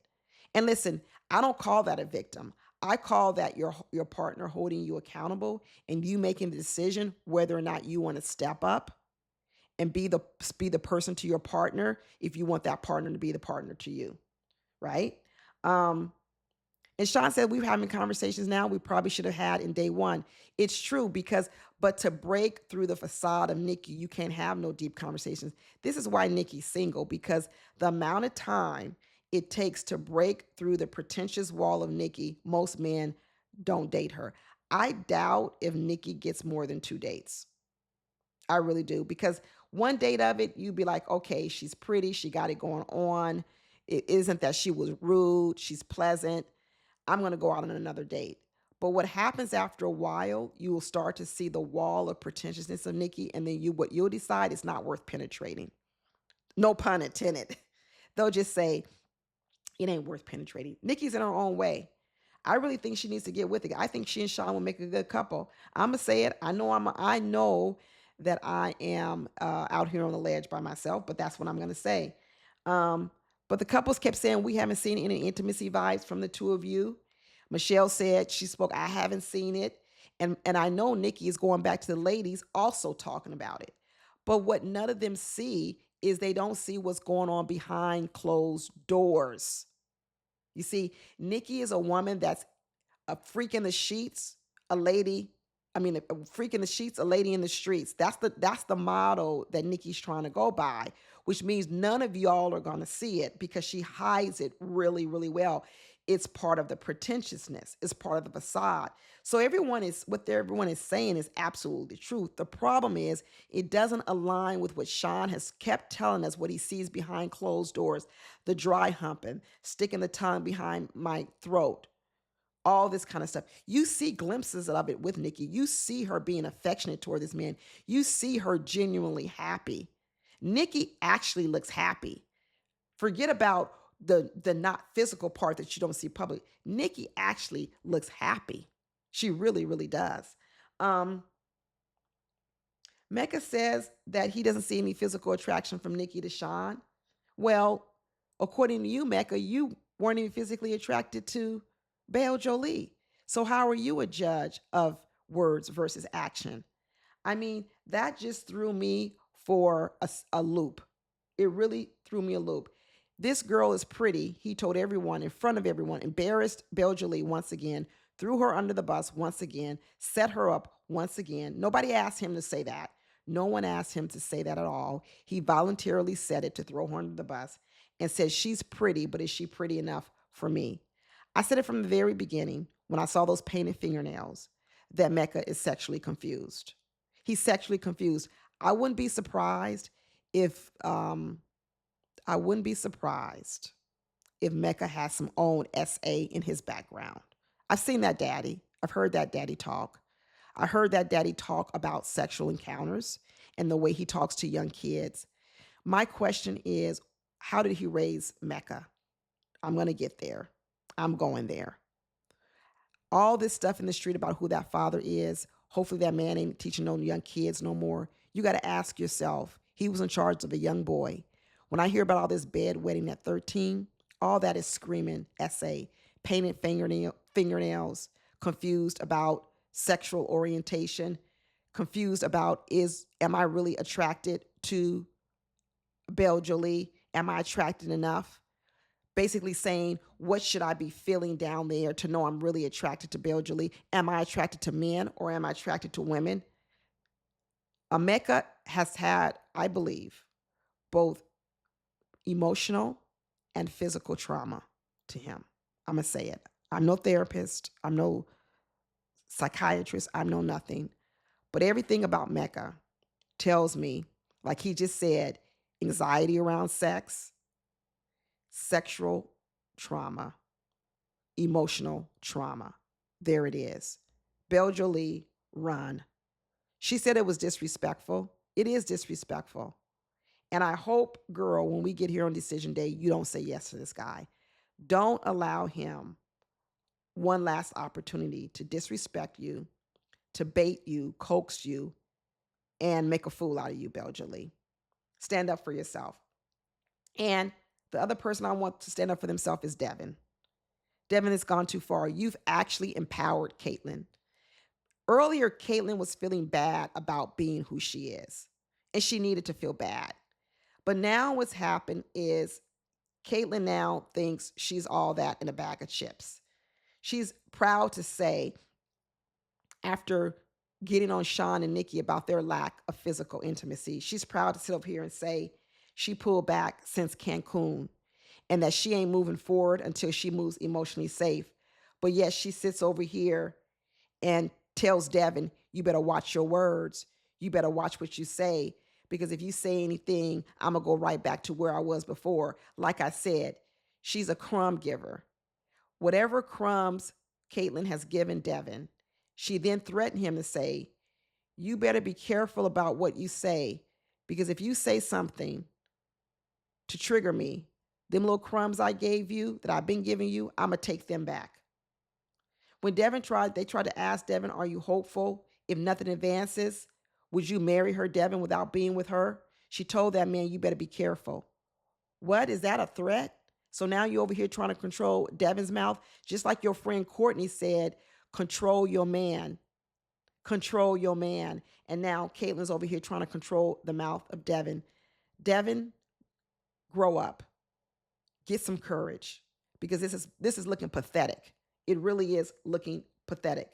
And listen, I don't call that a victim. I call that your partner holding you accountable and you making the decision whether or not you want to step up and be the person to your partner if you want that partner to be the partner to you, right? Um, and Shawn said we're having conversations now we probably should have had in day one. It's true because, but to break through the facade of Nikki, you can't have no deep conversations. This is why Nikki's single, because the amount of time it takes to break through the pretentious wall of Nikki, most men don't date her. I doubt if Nikki gets more than 2 dates. I really do. Because one date of it, you'd be like, okay, she's pretty, she got it going on. It isn't that she was rude, she's pleasant. I'm going to go out on another date. But what happens after a while, you will start to see the wall of pretentiousness of Nikki, and then what you'll decide is not worth penetrating. No pun intended. They'll just say, it ain't worth penetrating. Nikki's in her own way. I really think she needs to get with it. I think she and Shawn will make a good couple. I'm gonna say it. I know that I am out here on the ledge by myself, but that's what I'm gonna say. Um, but the couples kept saying we haven't seen any intimacy vibes from the two of you. Michelle said she spoke. I haven't seen it, and I know Nikki is going back to the ladies also talking about it. But what none of them see is they don't see what's going on behind closed doors. You see, Nikki is a woman that's a freak in the sheets, a lady. I mean, a freak in the sheets, a lady in the streets. That's the motto that Nikki's trying to go by, which means none of y'all are gonna see it because she hides it really, really well. It's part of the pretentiousness. It's part of the facade. So everyone is saying is absolutely the truth. The problem is it doesn't align with what Shawn has kept telling us, what he sees behind closed doors, the dry humping, sticking the tongue behind my throat, all this kind of stuff. You see glimpses of it with Nikki. You see her being affectionate toward this man. You see her genuinely happy. Nikki actually looks happy. Forget about the not physical part that you don't see public. Nikki actually looks happy. She really, really does. Um, Mecca says that he doesn't see any physical attraction from Nikki to Shawn. Well, according to you, Mecca, you weren't even physically attracted to Belle Jolie. So how are you a judge of words versus action? I mean, that just threw me for a loop. It really threw me a loop. This girl is pretty, he told everyone in front of everyone, embarrassed Belle Jolie once again, threw her under the bus once again, set her up once again. Nobody asked him to say that. No one asked him to say that at all. He voluntarily said it to throw her under the bus and said, she's pretty, but is she pretty enough for me? I said it from the very beginning when I saw those painted fingernails that Mecca is sexually confused. He's sexually confused. I wouldn't be surprised if I wouldn't be surprised if Mecca has some own SA in his background. I've seen that daddy. I've heard that daddy talk. I heard that daddy talk about sexual encounters and the way he talks to young kids. My question is, how did he raise Mecca? I'm going to get there. I'm going there. All this stuff in the street about who that father is, hopefully that man ain't teaching no young kids no more. You got to ask yourself, he was in charge of a young boy. When I hear about all this bedwetting at 13, all that is screaming SA, painted fingernails, confused about sexual orientation, confused about am I really attracted to Belle Jolie, am I attracted enough? Basically saying, what should I be feeling down there to know I'm really attracted to Belle Jolie? Am I attracted to men or am I attracted to women? Mecca has had, I believe, both emotional and physical trauma to him. I'm going to say it. I'm no therapist. I'm no psychiatrist. I'm no nothing. But everything about Mecca tells me, like he just said, anxiety around sex, sexual trauma, emotional trauma. There it is. Belle Jolie, run. She said it was disrespectful. It is disrespectful. And I hope, girl, when we get here on decision day, you don't say yes to this guy. Don't allow him one last opportunity to disrespect you, to bait you, coax you, and make a fool out of you, Belle Jolie. Stand up for yourself. And the other person I want to stand up for themselves is Devin. Devin has gone too far. You've actually empowered Caitlyn. Earlier, Caitlyn was feeling bad about being who she is, and she needed to feel bad. But now what's happened is Caitlyn now thinks she's all that in a bag of chips. She's proud to say, after getting on Shawn and Nikki about their lack of physical intimacy, she's proud to sit up here and say she pulled back since Cancun and that she ain't moving forward until she moves emotionally safe. But yet she sits over here and tells Devin, you better watch your words. You better watch what you say. Because if you say anything, I'm going to go right back to where I was before. Like I said, she's a crumb giver. Whatever crumbs Caitlyn has given Devin, she then threatened him to say, you better be careful about what you say. Because if you say something to trigger me, them little crumbs I gave you, that I've been giving you, I'm going to take them back. When they tried to ask Devin, are you hopeful? If nothing advances, would you marry her, Devin, without being with her? She told that man, you better be careful. What? Is that a threat? So now you're over here trying to control Devin's mouth, just like your friend Courtney said, control your man. Control your man. And now Caitlyn's over here trying to control the mouth of Devin. Devin, grow up. Get some courage, because this is looking pathetic. It really is looking pathetic.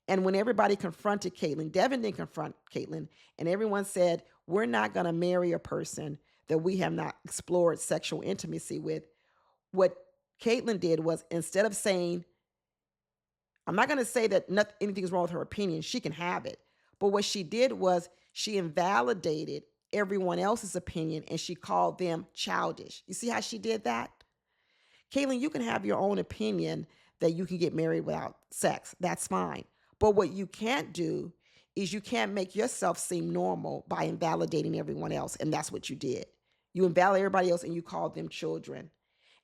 And when everybody confronted Caitlyn, Devin didn't confront Caitlyn, and everyone said, we're not going to marry a person that we have not explored sexual intimacy with. What Caitlyn did was, instead of saying, I'm not going to say that anything's wrong with her opinion, she can have it. But what she did was she invalidated everyone else's opinion and she called them childish. You see how she did that? Caitlyn, you can have your own opinion that you can get married without sex. That's fine. But what you can't do is you can't make yourself seem normal by invalidating everyone else. And that's what you did. You invalidate everybody else and you called them children.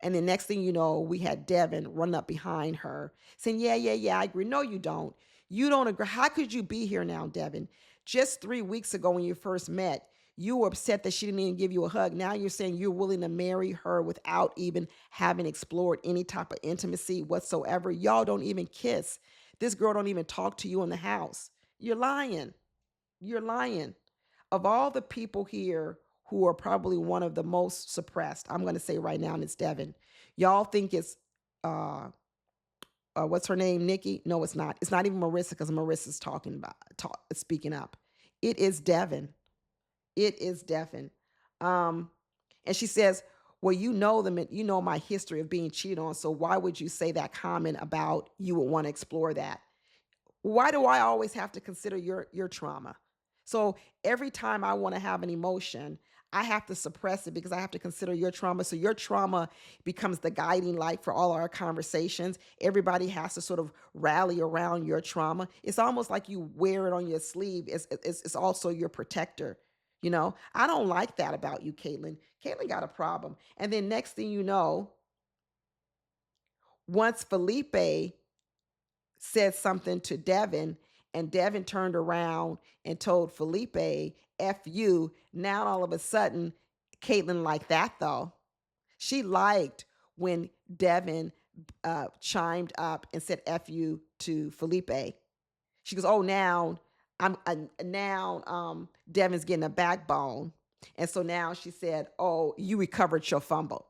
And the next thing you know, we had Devin run up behind her saying, yeah, I agree. No, you don't. You don't agree. How could you be here now, Devin? Just 3 weeks ago when you first met, you were upset that she didn't even give you a hug. Now you're saying you're willing to marry her without even having explored any type of intimacy whatsoever. Y'all don't even kiss. This girl don't even talk to you in the house. You're lying. You're lying. Of all the people here who are probably one of the most suppressed, I'm going to say right now, and it's Devin. Y'all think it's, what's her name, Nikki? No, it's not. It's not even Marissa, because Marissa's speaking up. It is Devin. It is Devin. And she says, well, you know them, and you know my history of being cheated on, so why would you say that comment about you would want to explore that? Why do I always have to consider your trauma? So every time I want to have an emotion, I have to suppress it because I have to consider your trauma. So your trauma becomes the guiding light for all our conversations. Everybody has to sort of rally around your trauma. It's almost like you wear it on your sleeve. It's also your protector. You know, I don't like that about you, Caitlyn. Caitlyn got a problem. And then next thing you know, once Felipe said something to Devin, and Devin turned around and told Felipe, F you. Now all of a sudden, Caitlyn liked that though. She liked when Devin chimed up and said F you to Felipe. She goes, oh, now Devin's getting a backbone. And so now she said, oh, you recovered your fumble.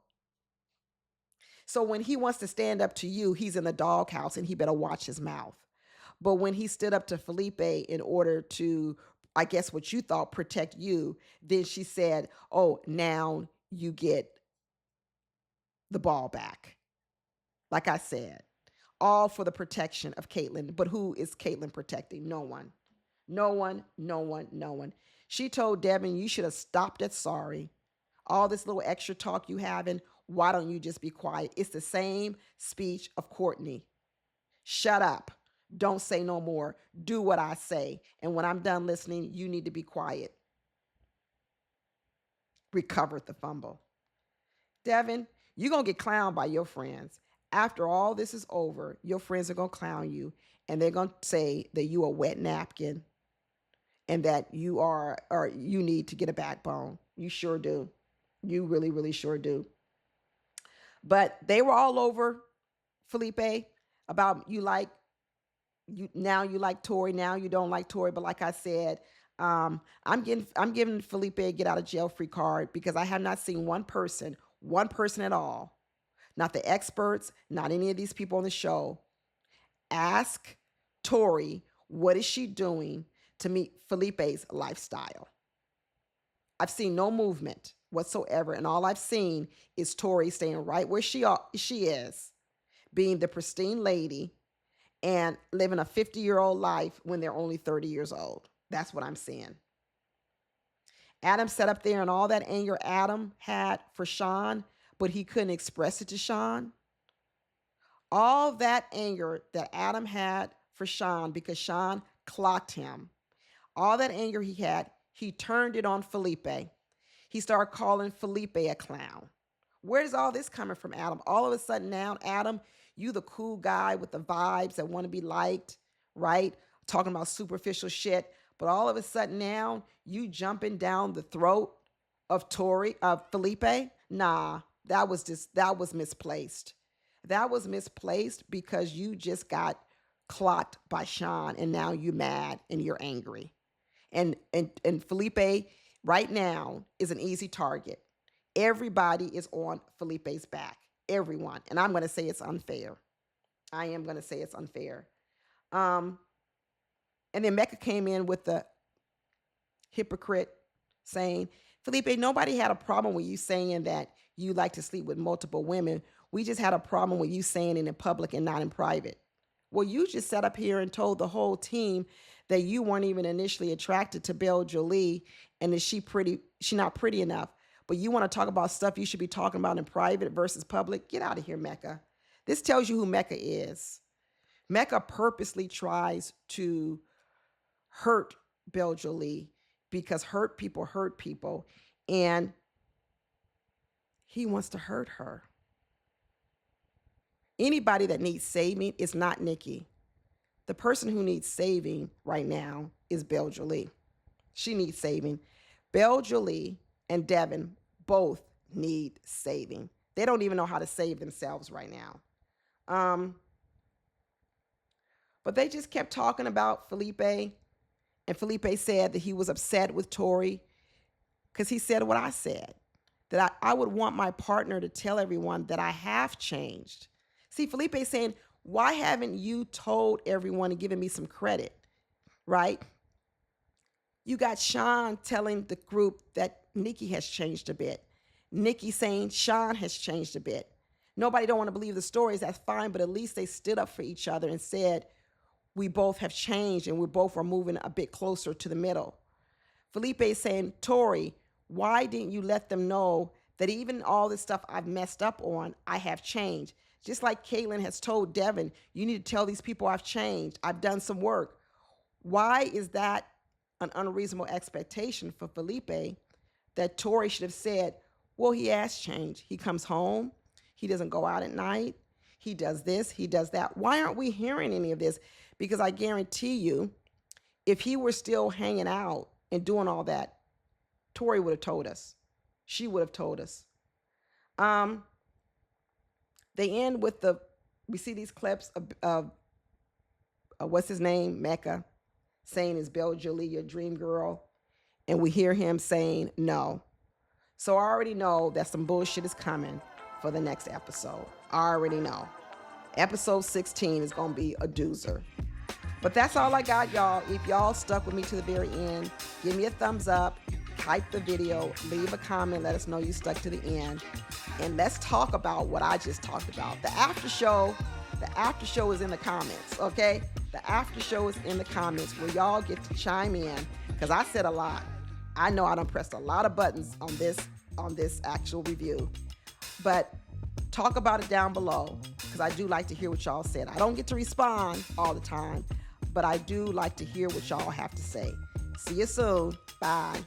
So when he wants to stand up to you, he's in the doghouse and he better watch his mouth. But when he stood up to Felipe in order to, I guess what you thought, protect you, then she said, oh, now you get the ball back. Like I said, all for the protection of Caitlyn. But who is Caitlyn protecting? No one. No one, no one, no one. She told Devin, you should have stopped at sorry. All this little extra talk you having, why don't you just be quiet? It's the same speech of Courtney. Shut up. Don't say no more. Do what I say. And when I'm done listening, you need to be quiet. Recovered the fumble. Devin, you're going to get clowned by your friends. After all this is over, your friends are going to clown you and they're going to say that you are a wet napkin and that you are, or you need to get a backbone. You sure do. You really, really sure do. But they were all over Felipe about you like you like Tori, now you don't like Tori. But like I said, I'm giving Felipe a get out of jail free card because I have not seen one person at all, not the experts, not any of these people on the show, ask Tori what is she doing to meet Felipe's lifestyle. I've seen no movement whatsoever, and all I've seen is Tori staying right where she is, being the pristine lady and living a 50-year-old life when they're only 30 years old. That's what I'm seeing. Adam sat up there and all that anger Adam had for Shawn, but he couldn't express it to Shawn. All that anger that Adam had for Shawn because Shawn clocked him, all that anger he had, he turned it on Felipe. He started calling Felipe a clown. Where's all this coming from, Adam? All of a sudden now, Adam, you the cool guy with the vibes that want to be liked, right? Talking about superficial shit. But all of a sudden now, you jumping down the throat of Felipe? Nah, that was misplaced. That was misplaced because you just got clocked by Shawn and now you're mad and you're angry. And Felipe right now is an easy target. Everybody is on Felipe's back. Everyone. And I'm going to say it's unfair. I am going to say it's unfair. And then Mecca came in with the hypocrite saying, Felipe, nobody had a problem with you saying that you like to sleep with multiple women. We just had a problem with you saying it in public and not in private. Well, you just sat up here and told the whole team that you weren't even initially attracted to Belle Jolie and that she not pretty enough. But you want to talk about stuff you should be talking about in private versus public? Get out of here, Mecca. This tells you who Mecca is. Mecca purposely tries to hurt Belle Jolie because hurt people, and he wants to hurt her. Anybody that needs saving is not Nikki. The person who needs saving right now is Belle Jolie. She needs saving. Belle Jolie and Devin both need saving. They don't even know how to save themselves right now. But they just kept talking about Felipe, and Felipe said that he was upset with Tori because he said what I said, that I would want my partner to tell everyone that I have changed. See, Felipe is saying, why haven't you told everyone and given me some credit, right? You got Shawn telling the group that Nikki has changed a bit. Nikki saying Shawn has changed a bit. Nobody don't want to believe the stories, that's fine, but at least they stood up for each other and said, we both have changed and we both are moving a bit closer to the middle. Felipe is saying, Tori, why didn't you let them know that even all this stuff I've messed up on, I have changed? Just like Caitlyn has told Devin, you need to tell these people I've changed. I've done some work. Why is that an unreasonable expectation for Felipe that Tori should have said, well, he has changed. He comes home. He doesn't go out at night. He does this. He does that. Why aren't we hearing any of this? Because I guarantee you, if he were still hanging out and doing all that, Tori would have told us. She would have told us. They end with we see these clips of what's his name, Mecca, saying is Belle Jolie your dream girl. and we hear him saying no. So I already know that some bullshit is coming for the next episode. I already know. Episode 16 is going to be a doozer. But that's all I got, y'all. If y'all stuck with me to the very end, give me a thumbs up, like the video, leave a comment, let us know you stuck to the end. And let's talk about what I just talked about. The after show is in the comments, okay? The after show is in the comments where y'all get to chime in, because I said a lot. I know I done pressed a lot of buttons on this actual review. But talk about it down below, because I do like to hear what y'all said. I don't get to respond all the time, but I do like to hear what y'all have to say. See you soon. Bye.